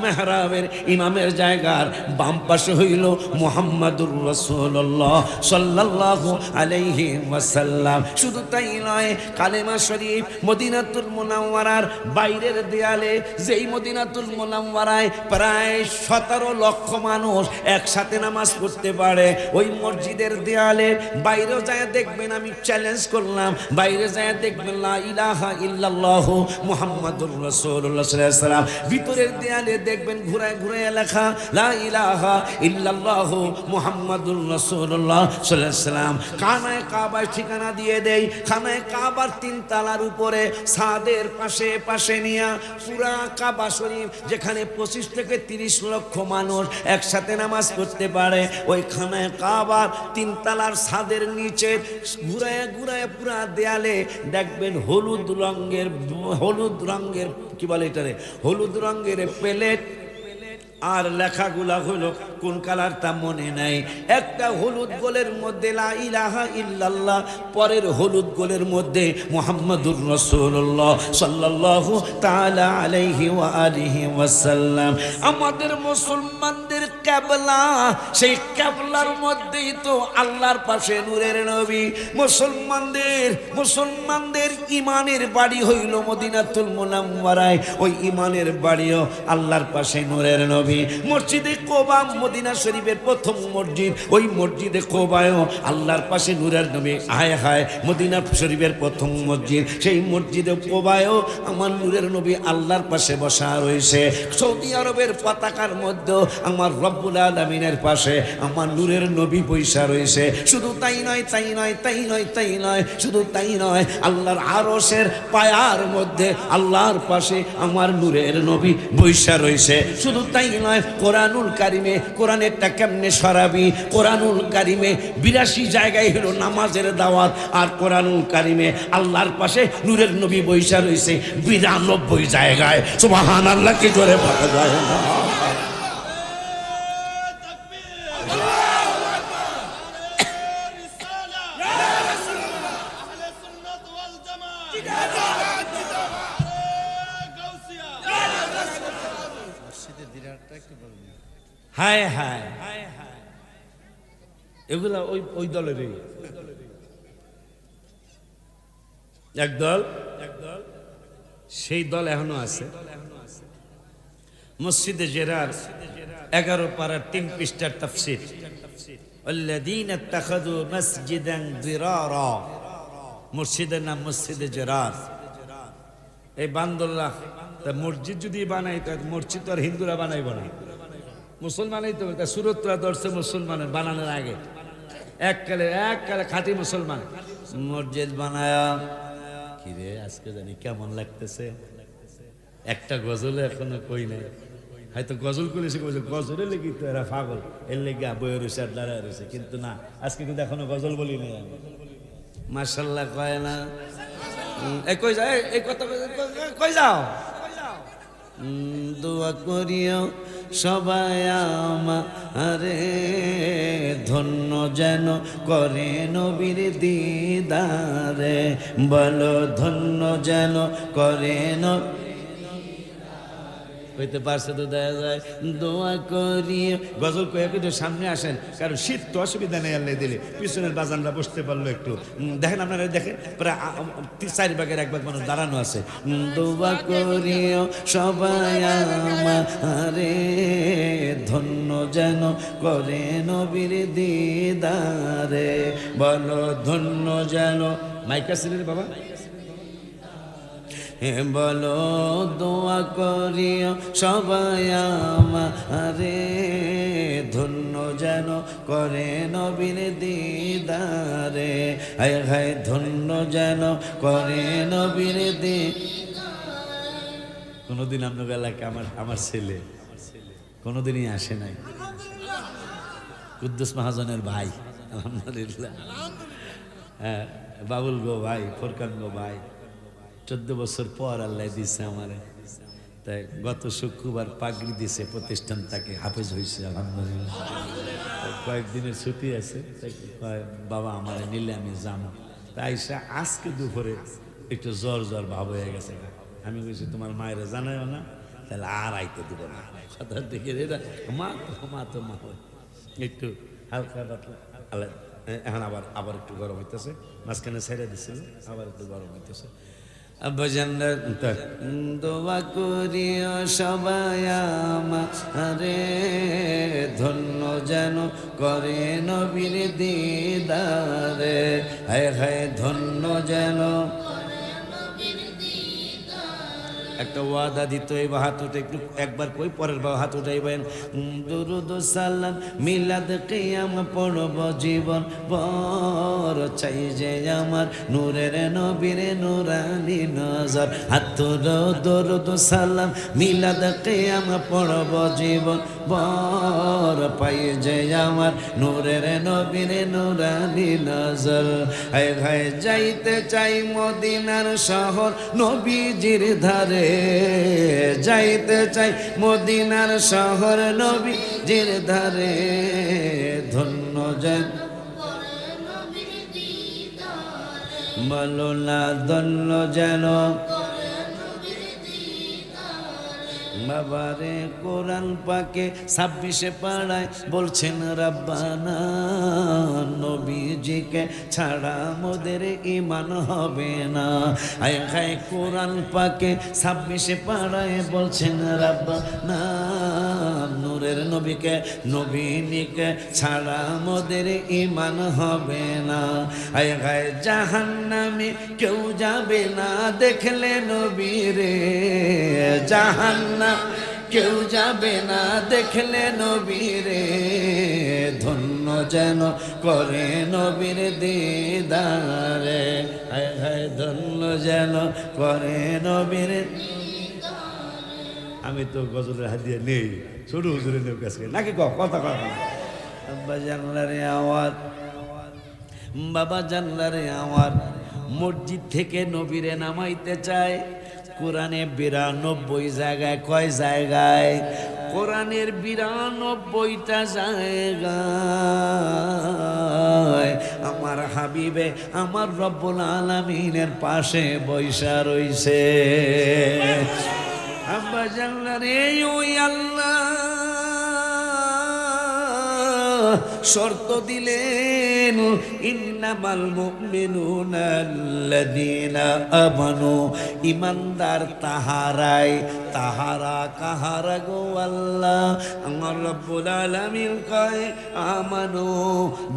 S1: মেহরাবের ইমামের জায়গার বাম পাশে হইল মুহাম্মাদুর রাসূলুল্লাহ সাল্লাল্লাহু আলাইহি ওয়াসাল্লাম। শুধু তাই নয়, কালেমা শরীফ মদিনাতুল মুনাওয়ারার বাইরের দেয়ালে, যেই মদিনাতুল মুনাওয়ারায় প্রায় 17 লক্ষ মানুষ একসাথে নামাজ পড়তে পারে, ওই মসজিদের দেয়ালে বাইরে যায় দেখবেন, আমি চ্যালেঞ্জ করলাম, বাইরে যায় দেখবেন লা ইলাহা ইল্লাল্লাহ মুহাম্মাদুর রাসূলুল্লাহ সাল্লাল্লাহু আলাইহি ওয়াসাল্লাম। ভিতরের দেয়ালে দেখবেন ঘুরায় ঘুরায় লেখা লা ইলাহা ইল্লাল্লাহ মুহাম্মাদুর রাসূলুল্লাহ সাল্লাল্লাহু আলাইহি ওয়াসাল্লাম। খানায়ে কাবার ঠিকানা দিয়ে দেই, খানায়ে কাবার 3 তলার উপরে ছাদের পাশে পাশে নিয়া পুরা কাবা শরীফ, যেখানে 25 থেকে 30 লক্ষ মানুষ একসাথে নামাজ পড়তে পারে, ওই খানায়ে কাবার 3 তলার ছাদের নিচে ঘুরায় ঘুরায় পুরা দেয়ালে দেখবেন হলুদ রঙের কি বলে এটারে, হলুদ রঙের প্লেট, আর লেখাগুলা হলো কোন কালার তা মনে নাই। একটা হলুদ গোলের মধ্যে লা ইলাহা ইল্লাল্লাহ, পরের হলুদ গোলের মধ্যে মুহাম্মাদুর রাসূলুল্লাহ সাল্লাল্লাহু তাআলা আলাইহি ওয়া আলিহি ওয়াসাল্লাম। আমাদের মুসলমানদের কিবলা, সেই কিবলার মধ্যেই তো আল্লাহর পাশে নূরের নবী। মুসলমানদের ইমানের বাড়ি হইল মদিনাতুল মুনাওয়ারায়, ওই ইমানের বাড়িও আল্লাহর পাশে নূরের নবী। মসজিদে কোবা মদিনা শরীফের প্রথম মসজিদ, ওই মসজিদে কোবায়ও আল্লাহর পাশে নূরের নবী। হায় হায়, মদিনা শরীফের প্রথম মসজিদ, সেই মসজিদে কোবায়ও আমার নূরের নবী আল্লাহর পাশে বসা রয়েছে। সৌদি আরবের পতাকার মধ্যে আমার রব্বুল আলামিনের পাশে আমার নূরের নবী বৈশা রয়েছে। শুধু তাই নয়, শুধু তাই নয়, আল্লাহর আরশের পায়ার মধ্যে আল্লাহর পাশে আমার নূরের নবী বৈশা রয়েছে। শুধু তাই নয়, কোরআনুল কারিমে, কোরআনেরটা কেমনে সরাবি, কোরআনুল কারিমে 82 জায়গায় হলো নামাজের দাওয়াত, আর কোরআনুল কারিমে আল্লাহর পাশে নূরের নবী বৈশা রয়েছে 92 জায়গায়। সুবহানাল্লাহ, কি জোরে বলা যায় না? হায় হায়, এগুলা ওই দলের একদল, সেই দল এখনো আছে। মসজিদে জেরার 11 পারার 3 পৃষ্ঠার তাফসীর, আল্লাযীনা ইত্তাখাযু মাসজিদান দিরারা, মসজিদের নাম মসজিদে জেরার। এই বান্দররা তা মসজিদ যদি বানাই তো মসজিদ তো আর হিন্দুরা বানাইব না, মুসলমানই তো। তা সুরতরা ধরছে মুসলমানের বানানোর আগে, এককালে খাঁটি মুসলমান মসজিদ বানায়া। কিরে আজকে জানি কেমন লাগতেছে, একটা গজলে এখনো কই নাই, হয়তো গজল করেছে, গজলে লেগে তো এরা পাগল, এর লেগে বয়ে রয়েছে আর দাঁড়ায় রয়েছে, কিন্তু না, আজকে কিন্তু এখনো গজল বলি নাই আমি। মাশাল্লাহ কয় না, কই যাও, এই কথা কই যাও। দোয়া করিও সবাই আমারে, ধন্য যেন করে নবীর দিদারে, বলো ধন্য যেন করে হইতে পারছে তো দেখা যায়। দোয়া করি গজল কয়ে একটু সামনে আসেন, কারণ শীত তো অসুবিধা নেই, আল্লাহ দিলে পিছনের বাজানরা বসতে পারলো একটু। দেখেন আপনারা, দেখেন প্রায় 4 ভাগের 1 ভাগ মানুষ দাঁড়ানো আছে। দোয়া করিও সবাই আমারে, ধন্য যেন করে নবীর দিদারে, বলো ধন্য যেন। মাইকা ছিলেন বাবা, বলো দোয়া করিও সবাই আমারে, ধন্য যেন করে নবীর দিদারে, হায় হায় ধন্য যেন করে নবীর কোনোদিন আপনার এলাকায় আমার ছেলে কোনোদিনই আসে নাই, কুদ্দুস মহাজনের ভাই, আলহামদুলিল্লাহ। হ্যাঁ, বাবুল গো ভাই, ফোরকান গো ভাই, 14 বছর পর আল্লাহ দিছে আমারে। তাই গত শুক্রবার পাগড়ি দিছে, প্রতিষ্ঠান তাকে হাফেজ হয়েছে, আলহামদুলিল্লাহ। কয়েকদিনের ছুটি আছে, তাই বাবা আমারে নিলে আমি যাবো। তাই আজকে দুপুরে একটু জ্বর ভাব হয়ে গেছে। আমি বলছি তোমার মায়ের জানাও না, তাহলে আর আইতে দিব না। কথা দেখে মা তো মা একটু হালকা পাতলা আল্লাহ। এখন আবার একটু গরম হইতেছে, মাঝখানে ছেড়ে দিচ্ছিল, আবার একটু গরম হইতেছে। দোয়া করিও সবাই আমারে, ধন্য যেন করে নবীর দিদারে, হায় হায় ধন্য যেন। একটা ওয়াদা দিত, এই হাত উঠে একটু একবার কই, পরের হাত উঠাইবেন। দুরুদ সালাম মিলাদ কিয়াম পড়ব জীবন বড়, চাই যে আমার নূরের নবীর নূরানি নজর। হাত দুরুদ সালাম মিলাদ কিয়াম পড়ব জীবন বড়, পাই যে আমার নূরের নবীর নূরানি নজর। হায় হায় যাইতে চাই মদিনার শহর নবীজির ধারে, যাইতে চাই মদিনার শহর নবীজির ধারে, ধন্য যেন বলো না ধন্য যেন। বাবারে কোরআন পাকে 26 পাড়ায় বলছেন রাব্বানা, নবীজিকে ছাড়া মোদের ঈমান হবে না। আয় হায় কোরআন পাকে 26 পাড়ায় বলছেন রাব্বানা, নূরের নবীকে নবীনিকে ছাড়া মোদের ঈমান হবে না। আয় হায় জাহান্নামে কেউ যাবে না দেখলে নবীরে, জাহান্নামে কেউ যাবে না দেখলে নবীরে, ধন্য যেন করে নবীর দিদারে, হায় হায় ধন্য যেন করে নবীর। আমি তো গজলের হাদিয়া নেই, ছোট হুজুরের নেই কাছে নাকি কথা কথা। আব্বা জানলারে আওয়াজ, বাবা জানলারে আওয়াজ, মসজিদ থেকে নবীরে নামাইতে চায়। কোরআনে 92 জায়গায়, কয় জায়গায়? কোরআনের 92টা জায়গায় আমার হাবিবে আমার রব্বুল আলামিনের পাশে বৈশা রইছে। আব্বা জানলারে ওই আল্লাহ শর্ত দিলেন, ইন্নামাল মুমিনুনা আল্লাযীনা আমানু, ঈমানদার তাহারাই তাহারা কাহারা গো আল্লাহ, আমার রব্বুল আলামিন কয় আমানু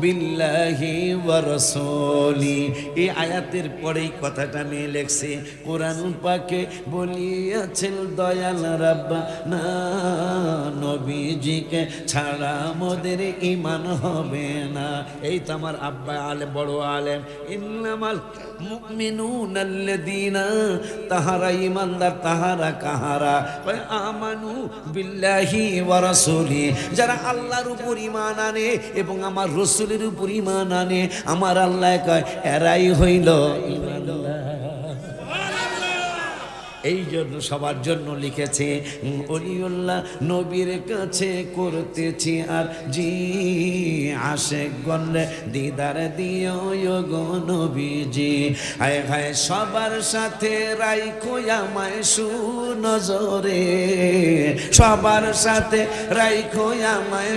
S1: বিল্লাহি ওয়া রাসূলি। এই আয়াতের পরেই কথাটা নিয়ে লেখছে কোরআন পাকে বলিয়াছেন দয়াল রাব্বানা নবীজিকে ছাড়া মোদের ঈমান হবে না। এই তো আমার আব্বা আলেম, বড় আলেম। ইন্নামাল মুমিনুনা আল্লাযীনা, তাহারা ঈমানদার তাহারা কাহারা, কয় আমানু বিল্লাহি ওয়া রাসূলি, যারা আল্লাহর উপর ঈমান আনে এবং আমার রাসূলের উপর ঈমান আনে, আমার আল্লাহ কয় এরাই হইল ঈমানদার। এই জন্য সবার জন্য লিখেছে ওলিউল্লাহ নবীর কাছে করতেছি আর জি আশেক গণে দিদার দিও গো নবীজি। হায় হায় সবার সাথে রাইখো আমায় সুনজরে, সবার সাথে রাইখো আমায়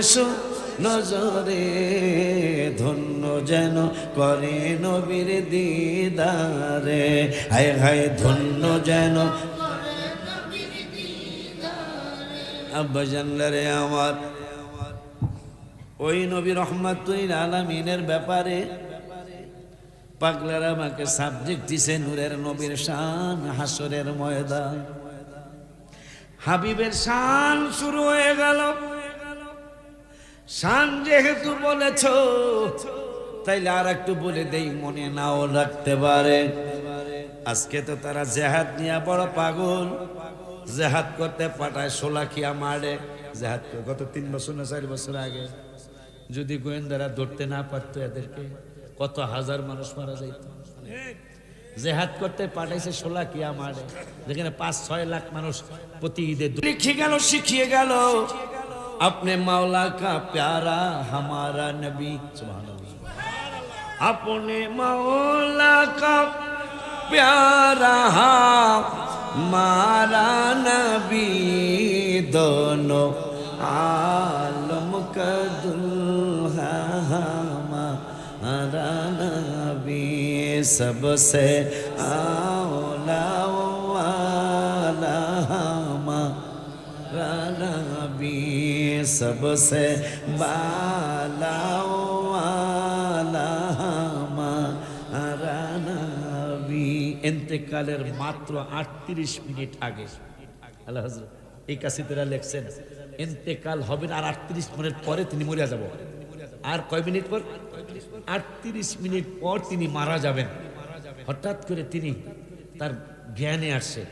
S1: নজরে, ধন্য যেন করে নবীর দিদারে। হায় হায় ধন্য যেন আব্বা জানলারে আমার। ওই নবী রহমাতুল আলামিনের ব্যাপারে পাগলারা আমাকে সাবজেক্ট দিছে নূরের নবীর শান হাসরের ময়দান। হাবিবের শান শুরু হয়ে গেল। শান যেহেতু বলেছ তাইলে আর একটু বলে দেই, মনে নাও রাখতে পারে। আজকে তো তারা জেহাদ নিয়ে বড় পাগল, জেহাদ করতে পাঠায় শোলাকিয়া মারে। জেহাদ গত 3 বছর না 4 বছর আগে যদি গোয়েন্দারা ধরতে না পারতো এদেরকে, কত হাজার মানুষ মারা যাইত। জেহাদ করতে পাঠাইছে শোলাকিয়া মারে, যেখানে 5-6 লাখ মানুষ প্রতি ঈদে লিখে গেল, শিখিয়ে গেল अपने मौला का प्यारा हमारा नबी, सुभानअल्लाह। अपने मौला का प्यारा हमारा नबी, दोनों आलम का दुल्हा हमारा नबी, सबसे आला वाला हमारा नबी, सबसे बाला वाला हमारा नबी। इंतकालेर मात्र 38 मिनट आगे আল্লাহ হযরত এই কাসিদারা লেখছেন ইন্তেকাল হবে আর 38 মিনিট পরে তিনি মরে যাব। আর কয় মিনিট পর? 38 মিনিট পর তিনি মারা যাবেন। হঠাৎ করে তিনি তার জ্ঞানে আসে,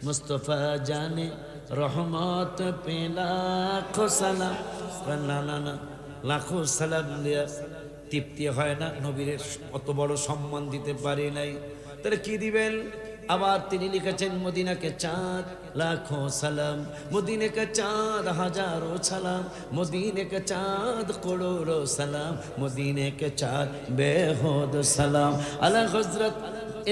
S1: মুস্তাফা জানে রহমত পে লাখো সালাম, লাখো সালাম দিয়া তৃপ্তি হয় না, নবীর অত বড় সম্মান দিতে পারি নাই, তাহলে কি দিবেন? আবার তিনি লিখেছেন মদিনাকে চাঁদ লাখো সালাম, মদিনাকে চাঁদ হাজারো সালাম, মদিনাকে চাঁদ করোড়ো সালাম, মদিনাকে চাঁদ বেহুদ সালাম। আলা হযরত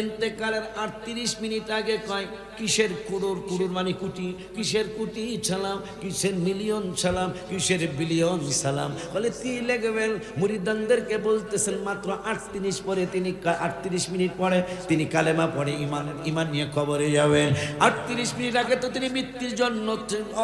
S1: ইন্তেকালের 38 মিনিট আগে কয় কিসের কুড়ুর, কুড়ুর মানে কোটি, কিসের কোটি সালাম, কিসের মিলিয়ন সালাম, কিসের বিলিয়ন সালাম। বলে কি লিখবেন? মুরিদানদেরকে বলতেছেন মাত্র 38 পরে তিনি 38 মিনিট পরে তিনি কালেমা পড়ে ইমান নিয়ে কবরে যাবেন। 38 মিনিট আগে তো তিনি মৃত্যুর জন্য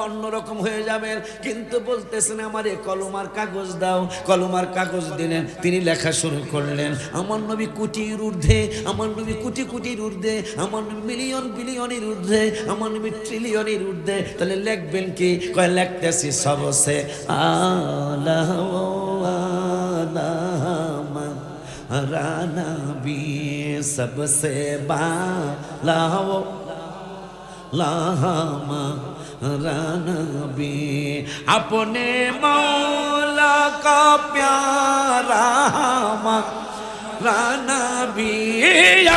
S1: অন্যরকম হয়ে যাবেন, কিন্তু বলতেছেন আমারে কলমার কাগজ দাও। কলমার কাগজ দিলেন, তিনি লেখা শুরু করলেন আমার নবী কোটির ঊর্ধ্বে, আমার নবী কোটি কোটির ঊর্ধ্বে, আমার নবী মিলিয়ন বিলিয়নের ঊর্ধ্বে, আমার নবী ট্রিলিয়নের ঊর্ধ্বে। তাহলে লিখবেন কি? কয় লিখতেছি সবসে আলা ওয়ালা हमारा नबी, सबसे बाला वाला हमारा नबी, अपने मौला का प्यारा हमारा नबी,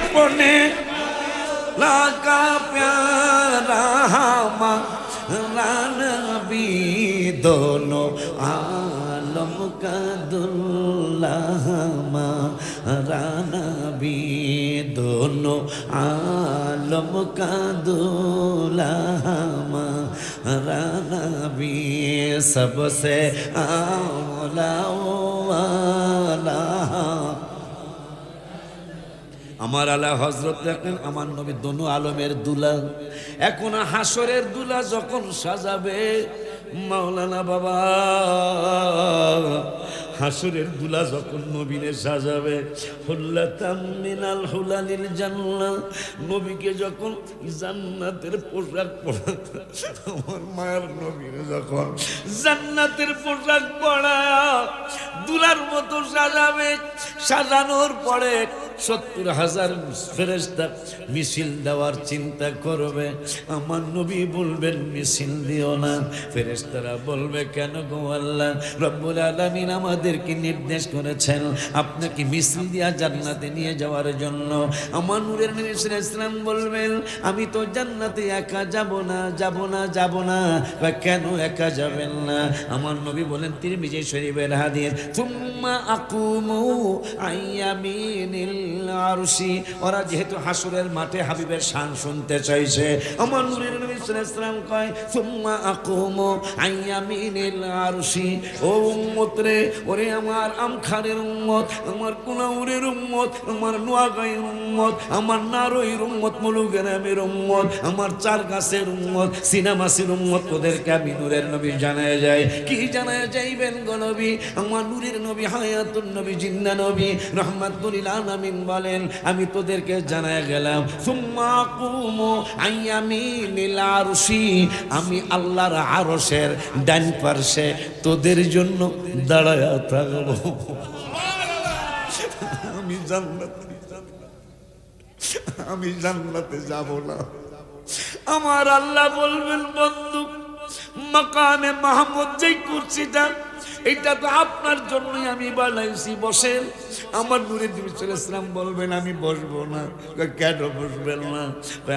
S1: अपने मौला का प्यारा हमारा नबी, दोनों आलम का दुल्हा हमारा नबी, दोनों आलम का दूल्हा हमारा नबी, सबसे आला वाला আমার আলা হযরত দেখেন আমার নবী দোনো আলমের দুলা। এখন হাসরের দুলা যখন সাজাবে মাওলানা বাবা, হাসরের দুলা যখন নবীরে সাজাবে, হুল্লাতাম মিনাল হুলালিল জান্নাহ, নবীকে যখন জান্নাতের পোশাক পরাবে, আমার মায়ের নবীরে যখন জান্নাতের পোশাক পরায়া দুলার মতো সাজাবে, সাজানোর পরে 70,000 ফেরেশতা মিছিল দেওয়ার চিন্তা করবে। আমার নবী বলবেন মিছিল দিও না। ফেরেশতারা বলবে কেন গো আল্লাহ? রব্বুল আলামিন আমাদেরকে নির্দেশ করেছেন আপনাকে মিছিল দিয়া জান্নাতে নিয়ে যাওয়ার জন্য। আমার নূরের নবী সাল্লাল্লাহু আলাইহি ওয়াসাল্লাম বলবেন আমি তো জান্নাতে একা যাব না, যাব না, যাব না। কেন একা যাবেন না? আমার নবী বলেন তিরমিজি শরীফের হাদিস, সুম্মা আকুমু আইয়ামিনিল আরশি। ওরা যেহেতু হাসরের মাঠে হাবিবের শান শুনতে চাইছে, আমার নূরের নবী সাল্লাল্লাহু আলাইহি ওয়াসাল্লাম কয় সুম্মা আকুমু আইয়ামিনিল আরশি। ও উম্মত রে, ওরে আমার আমখারের উম্মত, আমার কুনাউরের উম্মত, আমার নোয়াগাঁয়ের উম্মত, আমার নারইর উম্মত, মুলুগেরামের উম্মত, আমার চার গাছের উম্মত, সিনামাসির উম্মত, ওদেরকে আমি নূরের নবী জানায় যায়। কি জানায় যাইবেন গো নবী? আমার নূরের নবী হায়াতুন নবী জিন্দা নবী রাহমাতুল লিল আলামিন বলেন আমি তোদেরকে জানায় গেলাম সুম্মা কুমু আইয়ামিনিল আরশি, আমি আল্লাহর আরশের ডান পার্শ্বে তোদের জন্য দাঁড়ায় থাকবো। আমি জান্নাতে যাব না। আমার আল্লাহ বলবেন বন্ধু মাকামে মাহমুদ যেই কুরসিটা, এটা তো আপনার জন্যই আমি বানাইছি, বসেন। আমার নূরের নবী সাল্লাল্লাহু আলাইহি ওয়াসাল্লাম বলবেন আমি বসবো না। কেন বসবেন না?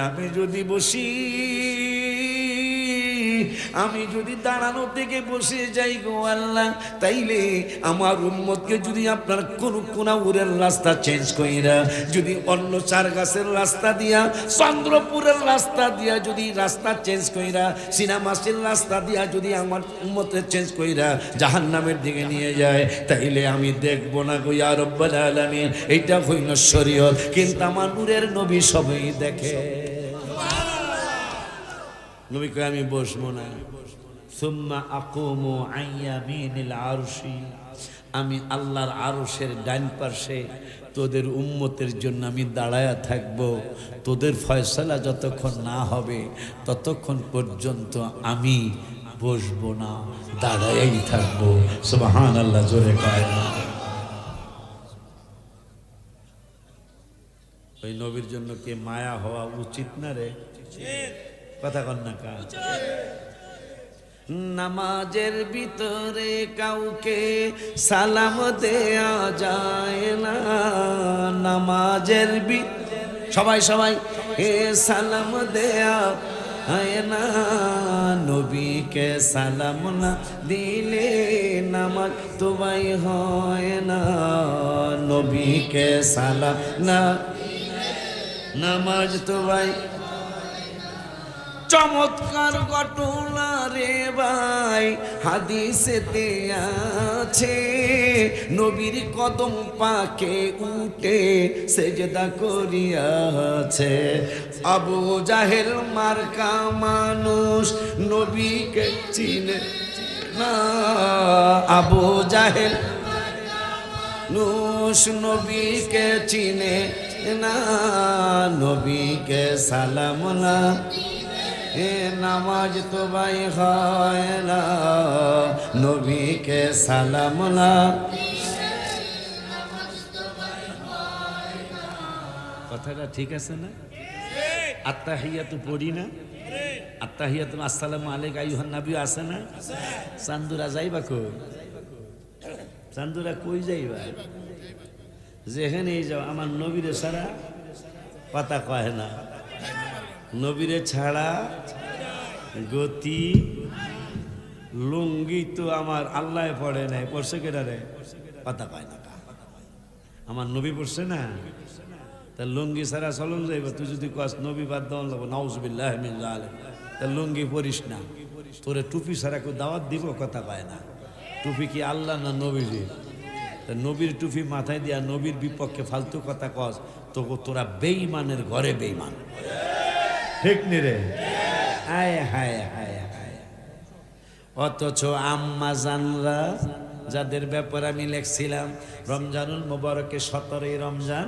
S1: আমি যদি বসি, আমি যদি দাঁড়ানো থেকে বসে যাই গো আল্লাহ, তাইলে আমার উম্মতকে যদি আপনার কোন কোনাউরের রাস্তা চেঞ্জ কইরা, যদি অন্য চার গাছের রাস্তা দিয়া, চন্দ্রপুরের রাস্তা দিয়া যদি রাস্তা চেঞ্জ কইরা, সিনামাসির রাস্তা দিয়া যদি আমার উম্মতের চেঞ্জ কইরা জাহান্নামের দিকে নিয়ে যায়, তাইলে আমি দেখবো না গো ইয়া রব্বুল আলামিন। এইটা হইল শরীয়ত, কিন্তু আমার নূরের নবী সবই দেখে। নবী কয় আমি বসবো না। সুম্মা আকুমু আইয়ামিনিল আরশি, আমি আল্লাহর আরশের ডান পাশে তোদের উম্মতের জন্য আমি দাঁড়ায়া থাকবো। তোদের ফয়সালা যতক্ষণ না হবে ততক্ষণ পর্যন্ত আমি বসবো না, দাঁড়ায়াই থাকবো। সুবহানাল্লাহ, জোরে কয় না। ওই নবীর জন্য কে মায়া হওয়া উচিত না রে? কথা কন না কা? নামাজের ভিতরে কাউকে সালাম দেয়া যায় না, নামাজের সবাই সবাই এ সালাম দেয়া হয় না, নবীকে সালাম না দিলে নামাজ তোমায় হয় না, নবীকে সালাম না নামাজ তোমায়। চমৎকার ঘটনা রে ভাই হাদিসেতে আছে, নবীর কদম পাকে উঠে সেজদা করিয়াছে। আবু জাহেল মার্কা মানুষ নবীকে চিনে না, আবু জাহেল মানুষ নবীকে চিনে না, নবীকে সালাম না এ নামাজ তো ভাই হয় না, নবীকে সালাম না। কথাটা ঠিক আছে না? আত্তাহিয়াতু পড়ি না? আত্তাহিয়াতু আসসালামু আলাইকা আইয়ুহান নবী আছে না? চান্দুরা যাইবা কই? চান্দুরা কই যাইবা? যেখানেই যাও আমার নবীরে ছাড়া কথা কয় না, নবীরে ছাড়া গতি। লুঙ্গি তো আমার আল্লাহ পড়ে নাই, পড়ছে কেটারে? কথা কয় না। আমার নবী পড়ছে না, তা লুঙ্গি ছাড়া চলন যাইব। তুই যদি কস নবী বাদ দেওয়া লাগবো, নাউজুবিল্লাহ মিন যালিক, তা লুঙ্গি পরিস না। তোরে টুপি ছাড়া কেউ দাওয়াত দিব? কথা কয় না। টুপি কি আল্লাহ না নবীজি? তা নবীর টুপি মাথায় দিয়া নবীর বিপক্ষে ফালতু কথা কস, তোরা বেঈমানের ঘরে বেঈমান, ঠিক নি রে? হায় হায় হায় হায়। অথচ আম্মা জানরা যাদের ব্যাপারে আমি লিখছিলাম, রমজানুল মুবারকে 17ই রমজান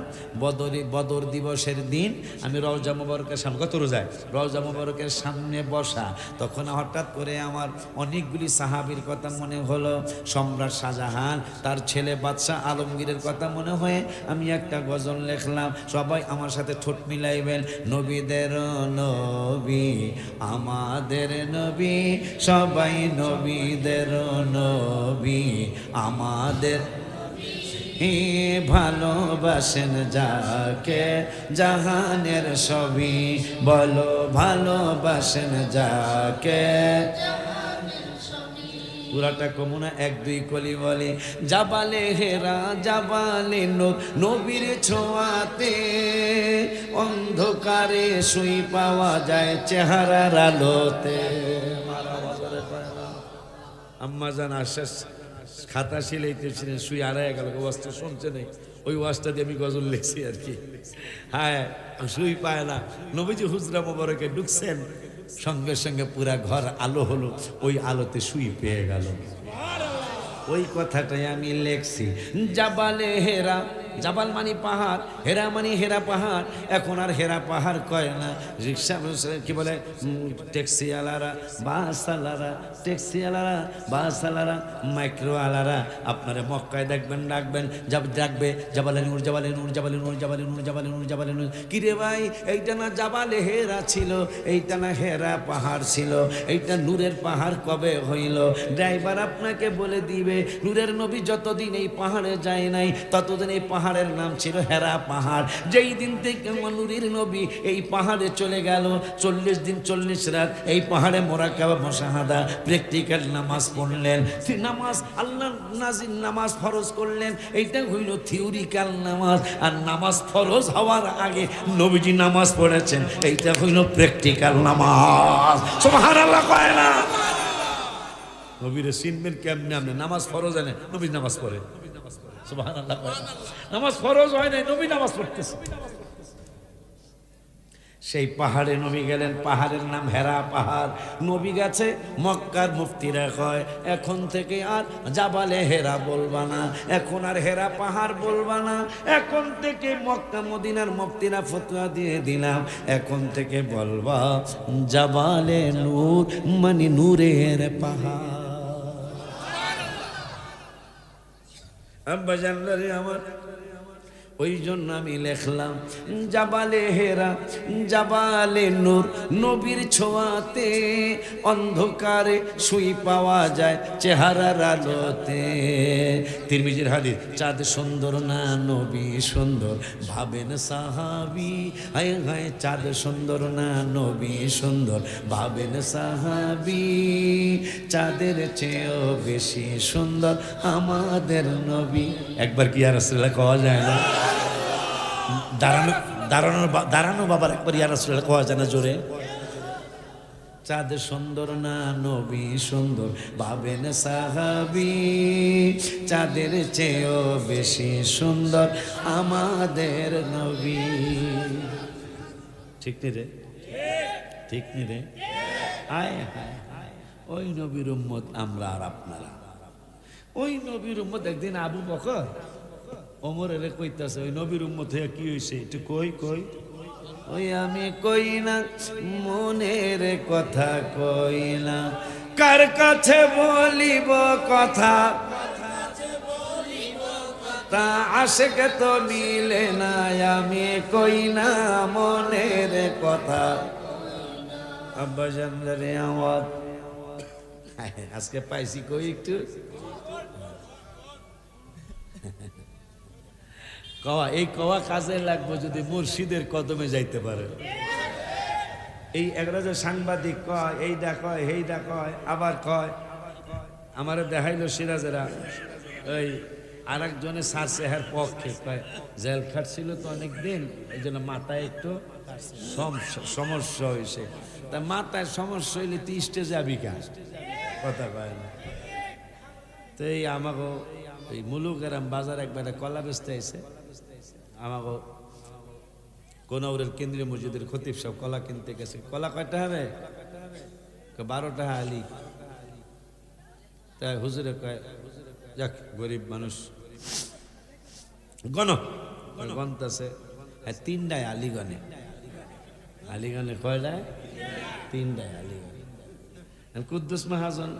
S1: বদর দিবসের দিন আমি রওজা মুবারকের সামনে, কত রোজায় রওজা মুবারকের সামনে বসা, তখন হঠাৎ করে আমার অনেকগুলি সাহাবীর কথা মনে হলো, সম্রাট শাহজাহান, তার ছেলে বাদশাহ আলমগীরের কথা মনে হয়ে আমি একটা গজল লিখলাম। সবাই আমার সাথে ঠোঁট মিলাইবেন। নবীদের নবী আমাদের নবী, সবাই নবীদের নবী আমাদের, ভালোবাসেন যাকে জাহানের সবই, বলো ভালোবাসেন যাকে। পুরাটা কমুনা 1-2 কলি বলে, জাবালে হেরা জাবালে নূর, নবীর ছোঁয়াতে অন্ধকারে শুই পাওয়া যায় চেহারার আলোতে। আম্মা জান আশ্বাস খাতা সিলাইতেছিলেন, শুই আড়াই গেল, ওয়াজটা শুনছে নেই, ওই ওয়াজটা দিয়ে আমি গজল লিখছি আর কি। হ্যাঁ, শুই পায় না। নবীজি হুজরা মোবারকে ঢুকছেন, সঙ্গে সঙ্গে পুরা ঘর আলো হলো, ওই আলোতে শুই পেয়ে গেল। ওই কথাটাই আমি লেখছি। জাবালে হেরা, জাবাল মানি পাহাড়, হেরা মানি হেরা পাহাড়। এখন আর হেরা পাহাড় কয় না, রিক্সা কি বলে, ট্যাক্সি আলারা, বাস আলারা, ট্যাক্সি আলারা, বাস আলারা, মাইক্রো আলারা আপনারা মক্কায় দেখবেন, ডাকবেন, ডাকবে জাবালে নূর, জাবালে নূর, জাবালে নূর, জাবালে নূর, জাবালে নূর, জাবালে নূর। কিরে ভাই, এইটা না জাবালে হেরা ছিল, এইটা না হেরা পাহাড় ছিল, এইটা নূরের পাহাড় কবে হইল? ড্রাইভার আপনাকে বলে দিবে, নূরের নবী যতদিন এই পাহাড়ে যায় নাই ততদিন এই পাহাড়ের নাম ছিল হেরা পাহাড়। যেই দিন থেকে নূরের নবী এই পাহাড়ে চলে গেল, 40 দিন 40 রাত এই পাহাড়ে মোরাকাবা মুশাহাদা প্র্যাকটিক্যাল নামাজ পড়লেন। নামাজ আল্লাহ নাজিল নামাজ ফরজ করলেন, এইটা হইল থিওরিক্যাল নামাজ। আর নামাজ ফরজ হওয়ার আগে নবীজি নামাজ পড়েছেন, এইটা হইল প্র্যাকটিক্যাল নামাজ। সুবহানাল্লাহ কয় না? নবীরে চিনবেন কেমনে? আপনি নামাজ ফরজ আনে, নবী নামাজ পড়ে। সুবহানাল্লাহ কয় না? নামাজ ফরজ হয় নাই, নবী নামাজ পড়তেছে। সেই পাহাড়ে নবী গেলেন, পাহাড়ের নাম হেরা পাহাড়। নবী গেছে, মক্কার মুফতিরা কয় এখন থেকে আর জাবালে হেরা বলবা না, এখন আর হেরা পাহাড় বলবা না, এখন থেকে মক্কা মদিনার মুফতিরা ফতোয়া দিয়ে দিলাম, এখন থেকে বলবা জাবালে নূর, মানে নূরের পাহাড়। আব্বা জানলারে আমার, ওই জন্য আমি লেখলাম জাবালে হেরা, জাবালে নূর, নবীর ছোঁয়াতে অন্ধকারে শুই পাওয়া যায় চেহারার আলোতে। তিরমিজির হাদিস, চাঁদ সুন্দর না নবী সুন্দর, ভাবেন সাহাবী। হায় হায়, চাঁদ সুন্দর না নবী সুন্দর, ভাবেন সাহাবী। চাঁদের চেয়েও বেশি সুন্দর আমাদের নবী। একবার কি আর রাসূলুল্লাহ কওয়া যায় না? দাঁড়ানো বাবার একবার ইয়া রাসূলুল্লাহ কওয়া যায় না জোরে? চাঁদ সুন্দর না নবী সুন্দর, ভাবেন সাহাবী। চাঁদের চেয়েও বেশি সুন্দর আমাদের নবী। ঠিক নি রে? ঠিক নি রে? আয় হায় হায়, ওই নবীর উম্মত আমরা আর আপনারা। ওই নবীর উম্মত। একদিন আবু বকর ওমর এলে কইতাছে, ওই নবীর উম্মত হয়ে কি হয়েছে একটু কই কই। ওই আমি কই না মনের কথা, কই না কার কাছে বলিব কথা, তা আশেকে তো মিলে না, আমি কই না মনের কথা। আব্বা জানলে আমার আজকে পাইছি কই একটু কওয়া। এই কওয়া কাজে লাগবে যদি মুর্শিদের কদমে যাইতে পারে। এই এগুলো যে সাংবাদিক কয়, এইটা কয়, সেইটা কয়, আবার কয়। আমার দেখাইলো সিরাজেরা, ওই আর একজনে সারসেহার পক্ষে কয় জেল খাটছিল তো অনেক দিন, এই জন্য মাথায় একটু সমস্যা হয়েছে। তা মাথায় সমস্যা হইলে তুই স্টেজে যাবি কা? কথা কয় না। তো এই আমাকে এই মুলুকেরাম বাজার একবারে কলা বেচতে আইছে, আমাকে কোনাউরের কেন্দ্রীয় মসজিদের খতিব সাহেব কলা কিনতে গেছে। কলা কয়টা হবে? 12 টাকা আলি। তাই হুজুরে কয়, যাক গরিব মানুষ গনতাছে, 3টায় আলিগণে। আলিগণে কয়টায়? 3টায় আলিগণে। কুদ্দুস মহাজন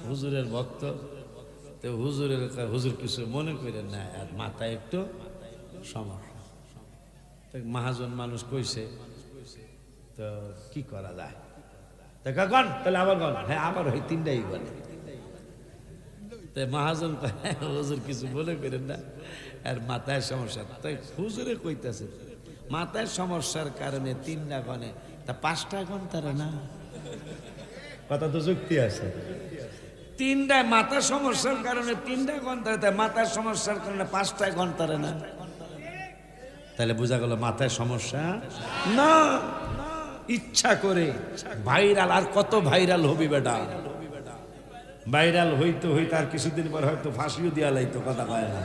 S1: হুজুরের ভক্ত, তো হুজুরের হুজুর কিছু মনে করেন না, আর মাথায় একটু সমস্যা। মহাজন মানুষ কইছে, তো কি করা যায়? গণ তাহলে আবার গণ, হ্যাঁ আবার ওই 3টাই গণে। তাই মহাজন হুজুর কিছু মনে করেন না, আর মাথায় সমস্যা। তাই হুজুরে কইতাছে মাথায় সমস্যার কারণে 3টা গণে, তা 5টা গণ তারা না। কথা তো যুক্তি আছে। 3টায় মাথার সমস্যার কারণে 3টা গণ তারা, তাই মাথার সমস্যার কারণে 5টায় গণ তারা না। তাহলে বোঝা গেল মাথায় সমস্যা না, ইচ্ছা করে ভাইরাল। আর কত ভাইরাল হবি বেটা? ভাইরাল হইতে হইতে আর কিছুদিন পর হয়তো ফাঁসিও দিয়া লাইতো, কথা কয় না।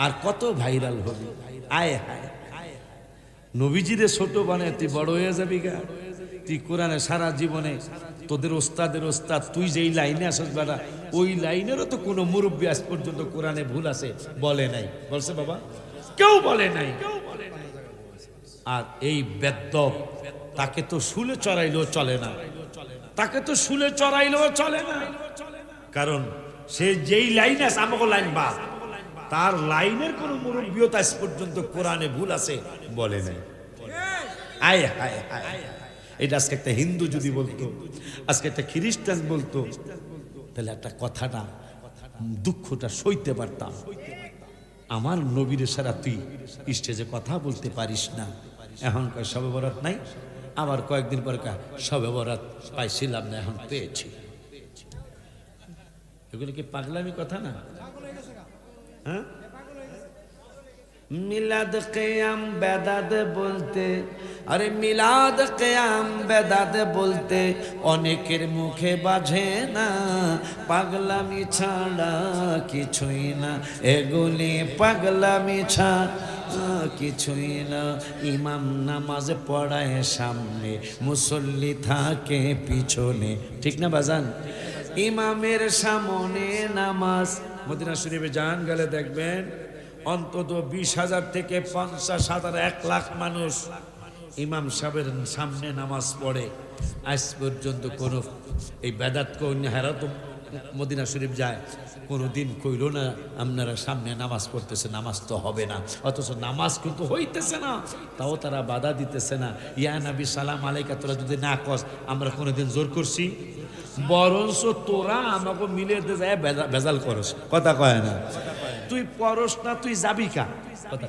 S1: আর কত ভাইরাল হবি? আয় হায়, নবীজিরে ছোট বানায় তুই বড় হয়ে যাবি গা। তুই কোরআনে সারা জীবনে তোদের ওস্তাদের ওস্তাদ, তুই যেই লাইনে আসস বেটা, ওই লাইনেরও তো কোনো মুরব্বী আজ পর্যন্ত কোরআনে ভুল আছে বলে নাই। বলছে বাবা? কেউ বলে নাই। আর এই বেদ্যপ, তাকে তো শুলে চড়াইলেও চলে না, তাকে তো শুলে চড়াইলেও চলে না। কারণ সে যেই লাইন আছে, আমাকে লাইন বা তার লাইনের কোন মুরব্বিও আজ পর্যন্ত কোরআনে ভুল আছে বলে নাই। আয় হায় হায়, এটা আজকে একটা হিন্দু যদি বলতো, আজকে একটা খ্রিস্টান বলতো, তাহলে একটা কথাটা দুঃখটা সইতে পারতাম। আমার নবীর সারা তুই স্টেজে কথা বলতে পারিস না। এখন কয় শবে বরাত নাই, আবার কয়েকদিন পর কয় শবে বরাত পাইছিলাম না, এখন পেয়েছি। এগুলো কি পাগলামি কথা না? হ্যাঁ, মিলাদ কিয়াম বেদাত বলতে, আরে মিলাদ কিয়াম বেদাত বলতে অনেকের মুখে বাজে না, পাগলামি ছাড়া কিছুই না, এগুলি পাগলামি ছাড়া কিছুই না। ইমাম নামাজ পড়ায় সামনে, মুসল্লি থাকে পিছনে, ঠিক না বাজান? ইমামের সামনে নামাজ, মদিনা শরীফে যান গেলে দেখবেন অন্তত 20,000 থেকে 50,000, 1 লাখ মানুষ ইমাম সাহেবের সামনে নামাজ পড়ে। আজ পর্যন্ত কোনো এই বেদাত কন্যা হেরা তো মদিনা শরীফ যায়, কোনোদিন কইল না আপনারা সামনে নামাজ পড়তেছে, নামাজ তো হবে না। অথচ নামাজ কিন্তু হইতেছে না, তাও তারা বাধা দিতেছে না। ইয়া নবী সালাম আলাইকা, তোরা যদি না কস আমরা কোনোদিন জোর করছি? বরঞ্চ তোরা আমাকে মিলে যায় ভেজাল করস, কথা কয় না? তুই পরস না, তুই যাবি কা? কথা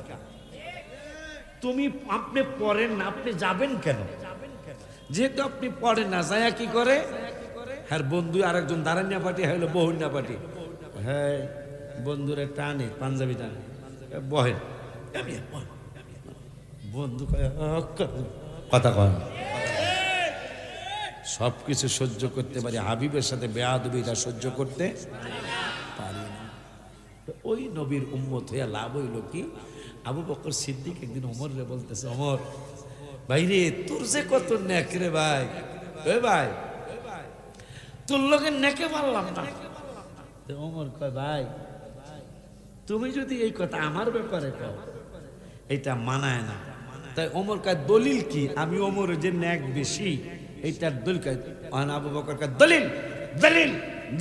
S1: তুমি আপনি পড়েন না, আপনি যাবেন কেন? যেহেতু আপনি পড়েন না, যায় কি করে? হ্যাঁ, বন্ধু আরেকজন দাঁড়ানিয়া পার্টি হইলো বহুনিয়া পার্টি, হ্যাঁ বন্ধুরে টানে, পাঞ্জাবি টানে, বহেন বন্ধু কথা কয়। সবকিছু সহ্য করতে পারি, হাবিবের সাথে বেয়াদবিটা সহ্য করতে পারি না। ওই নবীর উম্মত হইয়া লাভ হইল কি? আবু বকর সিদ্দিক একদিন ওমর রে বলতেছে, ওমর ভাই রে, তোর যে কত নেক রে ভাই, ওই ভাই তোর লোকের নেকে পারলাম না। ওমর কয়, ভাই তুমি যদি এই কথা আমার ব্যাপারে কও, এটা মানায় না। তাই ওমর কয়, দলিল কি? আমি ওমর যে নেক বেশি এইটার দলিল কয়? আবু বকর কয়, দলিল দলিল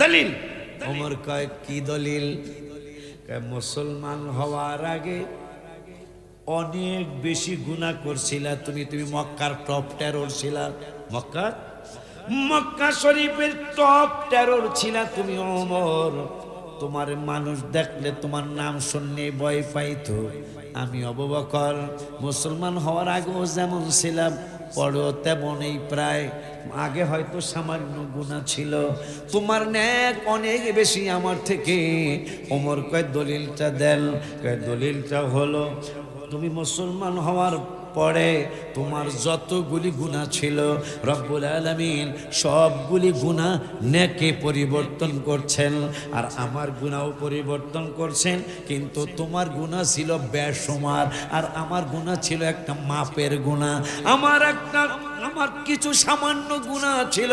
S1: দলিল। ওমর কয়, কি দলিল? মুসলমান হওয়ার আগে অনেক বেশি গুনাহ করছিলা তুমি, তুমি মক্কার টপ টেরর ছিলা, মক্কা শরীফের টপ টেরর ছিলা তুমি ওমর। তোমার মানুষ দেখলে তোমার নাম শুনলে ভয় পাইতো। আমি আবু বকর মুসলমান হওয়ার আগেও যেমন ছিলাম, পরেও তেমনই, প্রায় আগে হয়তো সামান্য গুনাহ ছিল, তোমার নেক অনেক বেশি আমার থেকে। ওমর কয়, দলিলটা দেন। কয়, দলিলটা হলো তুমি মুসলমান হওয়ার পরে তোমার যতগুলি গুনাহ ছিল রব্বুল আলামিন সবগুলি গুনাহ নেকে পরিবর্তন করছেন, আর আমার গুনাহও পরিবর্তন করছেন। কিন্তু তোমার গুনাহ ছিল বেসুমার, আর আমার গুনাহ ছিল একটা মাপের গুনাহ। আমার কিছু সামান্য গুনাহ ছিল,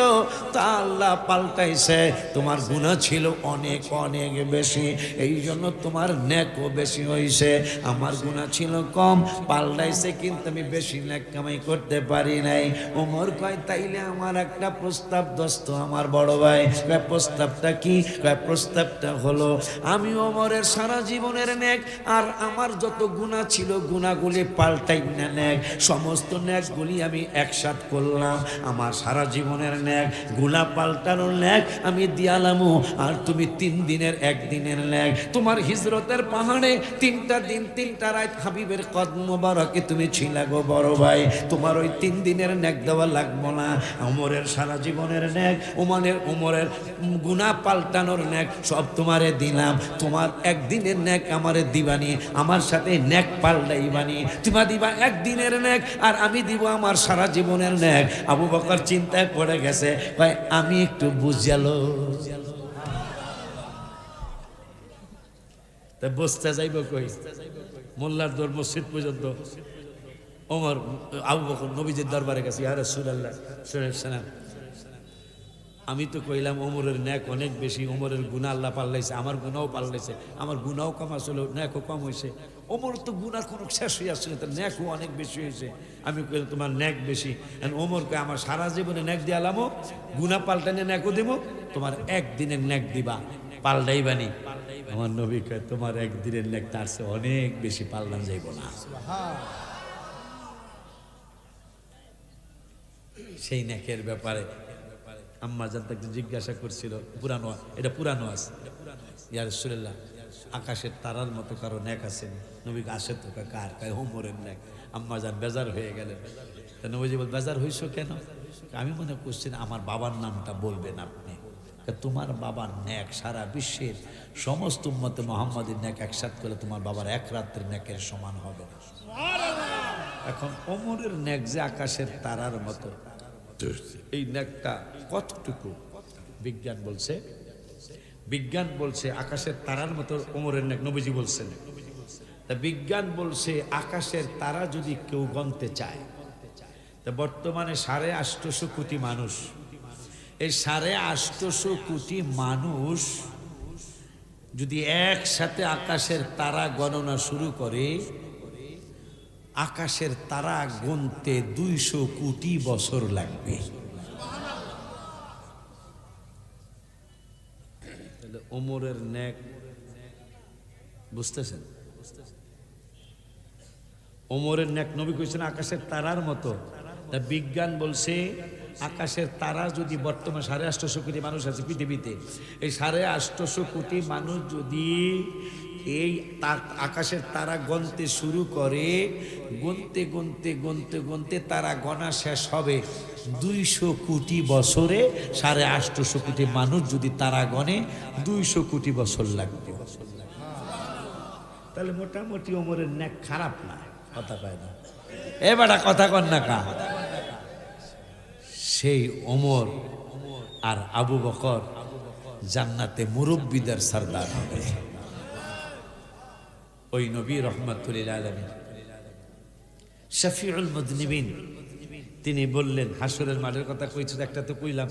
S1: তা আল্লাহ পাল্টাইছে। তোমার গুনাহ ছিল অনেক অনেক বেশি, এই জন্য তোমার নেকও বেশি হইছে। আমার গুনাহ ছিল কম, পাল্টাইছে, কিন্তু আমি বেশি নেক কামাই করতে পারি নাই। ওমর কয় তাইলে আমার একটা প্রস্তাব দোস্ত আমার বড় ভাই। কয় প্রস্তাবটা কি? কয় প্রস্তাবটা হলো আমি ওমরের সারা জীবনের নেক আর আমার যত গুনাহ ছিল গুনাহগুলি পাল্টাই না, নেক সমস্ত নেকগুলি আমি একসাথে করলাম। আমার সারা জীবনের নেক গুনাহ পাল্টানোর নেক আমি দিয়ালামু, আর তুমি 3 দিনের 1 দিনের নেক। তোমার হিজরতের পাহাড়ে 3টা দিন 3টা রাত হাবিবের কদম মোবারকে তুমি ছিলা গো বড় ভাই। তোমার ওই 3 দিনের নেক দেওয়া লাগবো না। ওমরের সারা জীবনের নেক, ওমরের গুনাহ পাল্টানোর নেক সব তোমারে দিলাম। তোমার 1 দিনের নেক আমারে দিবানি, আমার সাথে নেক পাল্টাইবানি। তুমি দিবা 1 দিনের নেক, আর আমি দিব আমার সারা জীবনের নেক। আবু বকর চিন্তায় পড়ে গেছে, ভাই আমি একটু বুঝালো তা বসতে যাইব কই? মোল্লার দর মসজিদ পর্যন্ত ওমর আবু বকর নবীজির দরবারে গেছে, ইয়া রাসূলুল্লাহ সাল্লাল্লাহু আলাইহি ওয়াসাল্লাম, আমি তো কইলাম ওমরের নেক অনেক বেশি, ওমরের গুনাহ আল্লাহ পাল্টাইছে, আমার গুনাহও পাল্টাইছে, আমার গুনাহও কম আসলে নেকও কম হয়েছে। ওমর তো গুনাহ কোনো শেষ হয়ে আসছে না, তার নেকও অনেক বেশি হয়েছে। আমি কইলাম তোমার নেক বেশি। ওমর কয় আমার সারা জীবনে নেক দিয়ালামো, গুনাহ পাল্টানে নেকও দিব, তোমার 1 দিনের নেক দিবা, পাল্টাইবানি। আমার নবী কয় তোমার 1 দিনের নেক তার চেয়ে অনেক বেশি পাল্টান যাইব না। সেই নেকের ব্যাপারে আম্মা জান তাকে জিজ্ঞাসা করছিল, পুরানো এটা পুরানো আছে, ইয়া রাসূলুল্লাহ আকাশের তারার মতো কারো নেক আছে? নবী আসে তো কার? কয় ওমরের নেক। আম্মা জান বেজার হয়ে গেলেন। তা নবীজি বল বেজার হইছো কেন? আমি মনে করছি আমার বাবার নামটা বলবেন আপনি। তোমার বাবার নেক সারা বিশ্বের সমস্ত উম্মতে মুহাম্মাদের নেক একসাথে করলে তোমার বাবার 1 রাতের নেকের সমান হবে না। এখন ওমরের নেক যে আকাশের তারার মতো, এই নেকটা কতটুকু? বিজ্ঞান বলছে আকাশের তারার মতো ওমরের নেক, নবীজি বলছেন। তা বিজ্ঞান বলছে আকাশের তারা যদি কেউ গণতে চায়, তা বর্তমানে 850 কোটি মানুষ, এই 850 কোটি মানুষ যদি একসাথে আকাশের তারা গণনা শুরু করে, আকাশের তারা গুনতে 200 কোটি বছর লাগবে। ওমরের নেক বুঝতেছেন? ওমরের নেক নবী কইছেন আকাশের তারার মতো। তা বিজ্ঞান বলছে আকাশের তারা যদি বর্তমানে 850 কোটি মানুষ আছে পৃথিবীতে, এই 850 কোটি মানুষ যদি এই আকাশের তারা গণতে শুরু করে, গুনতে গুনতে গুনতে গুনতে তারা গণা শেষ হবে 200 কোটি বছরে। 850 কোটি মানুষ যদি তারা গণে 200 কোটি বছর লাগবে। তাহলে মোটামুটি ওমরের নেক খারাপ না, কথা পায় না এবারে কথা কন না কা। সেই ওমর আর আবু বকর জান্নাতে মুরব্বিদের সরদার হবে। ওই নবী রহমাতুল লিল আলামিন শফিউল মুযনিবিন তিনি বললেন, হাসরের মাঠের কথা কইছে, একটা তো কইলাম,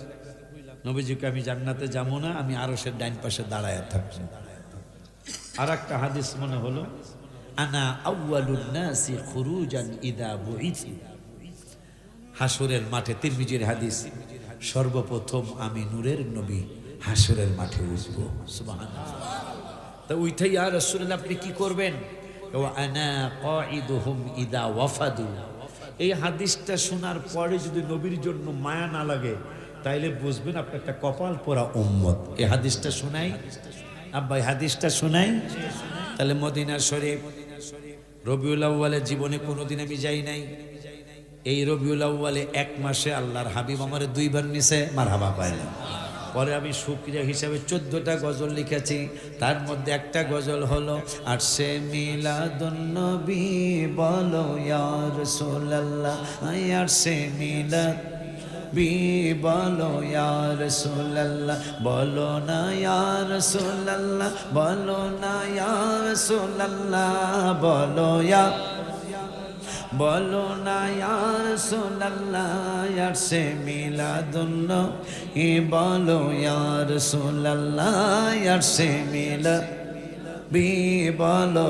S1: নবীজিকে আমি জান্নাতে যাবো না, আমি আরশের ডাইন পাশে দাঁড়ায় থাকবো। আর একটা হাদিস মনে হলো, আনা আউয়ালুন নাসি খুরুজান ইদা বুইতু। হাসরের মাঠে, তিরমিজির হাদিস, সর্বপ্রথম আমি নূরের নবী হাসরের মাঠে উঠবো। সুবহানাল্লাহ। তা উঠে ইয়া রাসূলুল্লাহ আপনি কি করবেন? আনা কাঈদুহুম ইদা ওয়াফাদু। এই হাদিসটা শোনার পরে যদি নবীর জন্য মায়া না লাগে, তাইলে বুঝবেন আপনি একটা কপাল পোড়া উম্মত। এই হাদিসটা শোনাই আব্বা, হাদিসটা শোনাই। তাহলে মদিনা শরীফ রবিউল আউয়ালে জীবনে কোনোদিন আমি যাই নাই। এই রবিউল আউয়ালে 1 মাসে আল্লাহর হাবিব আমারে 2 বার নিছে, মারহাবা পাইলাম। পরে আমি শুকরিয়া হিসাবে 14টা গজল লিখেছি, তার মধ্যে একটা গজল হলো আরশে মিলাদুন নবী বলো ইয়া রাসূলুল্লাহ, আরশে মিলাদ বি বলো ইয়া রাসূলুল্লাহ, বলো না ইয়া রাসূলুল্লাহ, বলো না ইয়া রাসূলুল্লাহ, বলো না ইয়া রাসূলুল্লাহ, আরশে মিলাদুন নবী বলো ইয়া রাসূলুল্লাহ, আরশে মিলাদ বলো।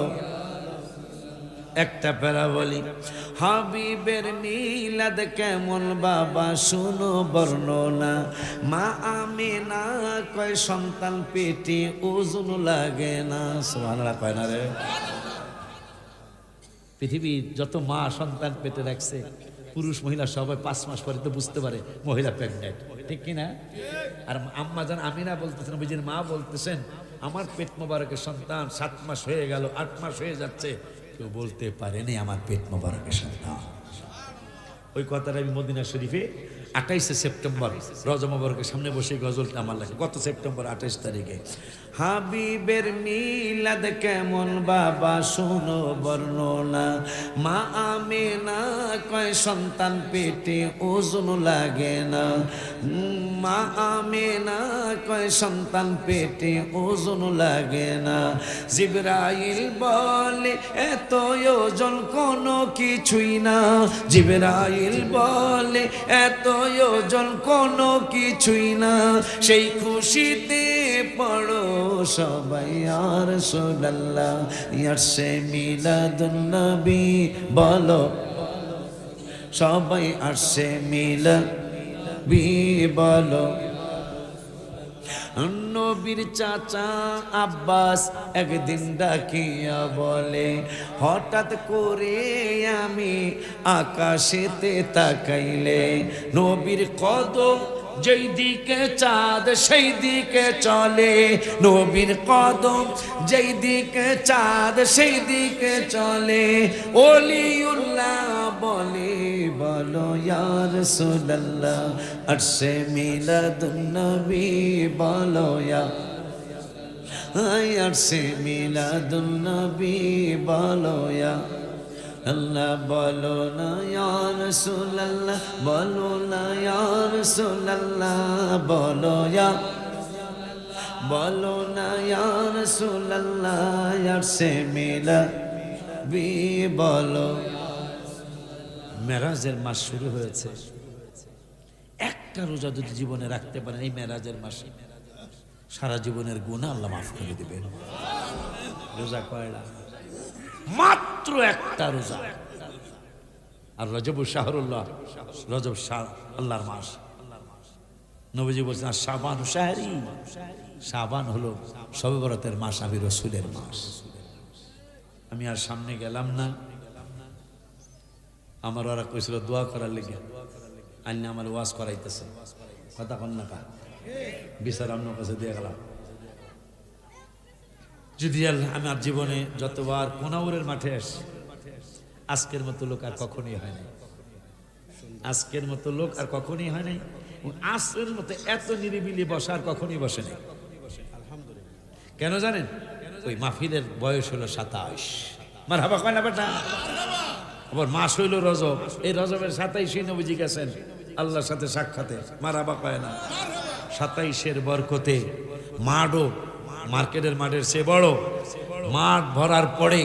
S1: একটা প্যারা বলি, হাবিবের মিলাদ কেমন বাবা শুনো বর্ণনা, মা আমিনা কয় সন্তান পেটে ওজন লাগে না। সুবহানাল্লাহ কয় না রে? পৃথিবীর যত মা সন্তান পেটে রাখছে, পুরুষ মহিলা সবাই 5 মাস পরে তো বুঝতে পারে মহিলা প্রেগনেন্ট, ঠিক কিনা? আর আম্মা জান আমিনা বলতেছেন, নবীজির মা বলতেছেন, আমার পেট মোবারকের সন্তান 7 মাস হয়ে গেল, 8 মাস হয়ে যাচ্ছে, কেউ বলতে পারেনি আমার পেট মোবারকের সন্তান। ওই কথাটা আমি মদিনা শরীফে 28 সেপ্টেম্বর রজব মোবারকের সামনে বসে গজলটা আমার লাগে, গত সেপ্টেম্বর 28 তারিখে। হাবিবের মিলাদ কেমন বাবা শোনো বর্ণনা, মা আমিনা কয় সন্তান পেটে ওজন লাগে না, মা আমিনা কয় সন্তান পেটে ওজন লাগে না। জিবরাইল বলে এত ওজন কোনো কিছুই না, জিবরাইল বলে এত ওজন কোনো কিছুই না, সেই খুশিতে পড়ো সবাই ইয়া রাসূলুল্লাহ, আরশে মিলাদুন নবী বলো সবাই, আরশে মিলাদ বলো। নবীর চাচা আব্বাস একদিন ডাকিয়া বলে, হঠাৎ করে আমি আকাশেতে তাকাইলে নবীর কদম যেই দিকে চাঁদ সেই দিকে চলে, নবীর কদম যেই দিকে চাঁদ সেই দিকে চলে। ওলিউল্লাহ বলে বলো ইয়া রাসূলুল্লাহ, আরশে মিলাদুন নবী বলো ইয়া, আরশে মিলাদুন নবী বলো ইয়া আল্লাহ, বলো না ইয়া রাসূলুল্লাহ, বলো না ইয়া রাসূলুল্লাহ, বলো না ইয়া রাসূলুল্লাহ, আরশে মিলাদ বলো। মেরাজের মাস শুরু হয়েছে, একটা রোজা যদি জীবনে রাখতে পারেন এই মেরাজের মাসে সারা জীবনের গুনাহ আল্লাহ মাফ করে দিবেন। রোজা কয়টা? মাত্র একটা রোজা। আর রজব শাহরুল্লাহ, রজব আল্লাহর মাস। নবীজি বলছেন আর শাবান শাহরি, শাবান হলো শবে বরাতের মাস, আমি রসুলের মাস। আমি আর সামনে গেলাম না, আমার ওরা কইছিল দোয়া করার লেগে, আইনে আমার ওয়াজ করাইতেছে, কথা কন না কা বিচার আপনার কাছে দিয়ে গেলাম। যদি আমার জীবনে যতবার কোনাউরের মাঠে আসি, আজকের মতো লোক আর কখনই হয় নাই, আজকের মতো লোক আর কখনই হয় নাই, আজকের মতো এত নিরিবিলি বসা আর কখনই বসে নাই। কেন জানেন? ওই মাহফিলের বয়স হলো 27। মারহাবা কয় না বেটা? আবার মাস হইল রজব, এই রজবের 27 নবীজি গেছেন আল্লাহর সাথে সাক্ষাতে, মারহাবা কয় না? 27-এর বরকতে মাঠও মার্কেটের মাঠের সে বড়, মাঠ ভরার পরে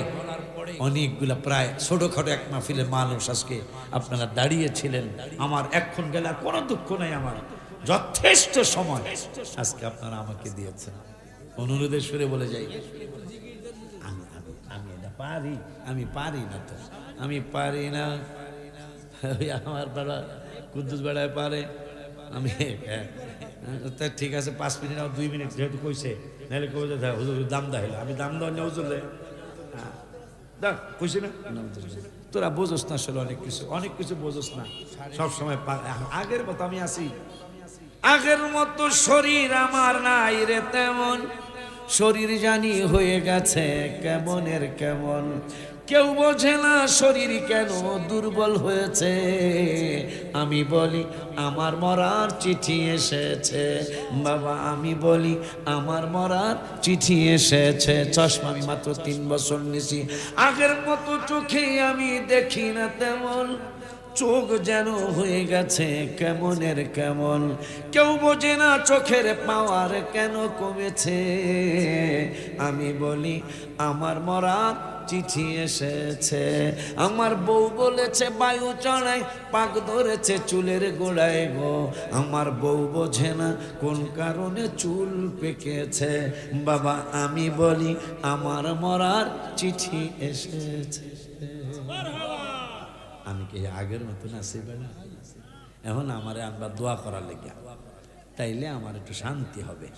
S1: অনেকগুলা প্রায় ছোটখাটো এক মাহফিলের মানুষ আজকে আপনারা দাঁড়িয়েছিলেন। আমার এখন গেলে আর কোনো দুঃখ নাই, আমার যথেষ্ট সময় আজকে আপনারা আমাকে দিয়েছেন। অনুরোধের সুরে বলে যাই, আমি এটা পারি, আমি পারি না, তো আমি পারি না। আমার বাবা কুদ্দুস বেড়ায় পারে, আমি তা ঠিক আছে 5 মিনিট 2 মিনিট যেহেতু কইছে, নাহলে কই যে হুজুর দাম দাইলে আমি দাম দেওয়া হুজুর কইছি না, তোরা বোঝোস না আসলে অনেক কিছু বোঝোস না সবসময়। আগের মতো আমি আছি, আগের মতো শরীর আমার নাই রে তেমন, শরীর জানি হয়ে গেছে কেমনের কেমন। কেউ বোঝে না শরীর কেন দুর্বল হয়েছে। আমি বলি আমার মরার চিঠি এসেছে বাবা, আমি বলি আমার মরার চিঠি এসেছে। চশমা আমি মাত্র 3 বছর নিছি, আগের মতো চোখে আমি দেখি না তেমন, চোখ যেন হয়ে গেছে কেমনের কেমন। কেউ বোঝে না চোখের পাওয়ার কেন কমেছে। আমি বলি আমার মরার চিঠি এসেছে। আমার বউ বলেছে বায়ু চড়াই পাক ধরেছে চুলের গোড়ায় গো। আমার বউ বোঝে না কোন কারণে চুল পেকেছে। বাবা আমি বলি আমার মরার চিঠি এসেছে। আমি কি আগের মতন আছি বেড়া? এখন আমারে আমরা দোয়া করার লেগে, তাইলে আমার একটু শান্তি হবে।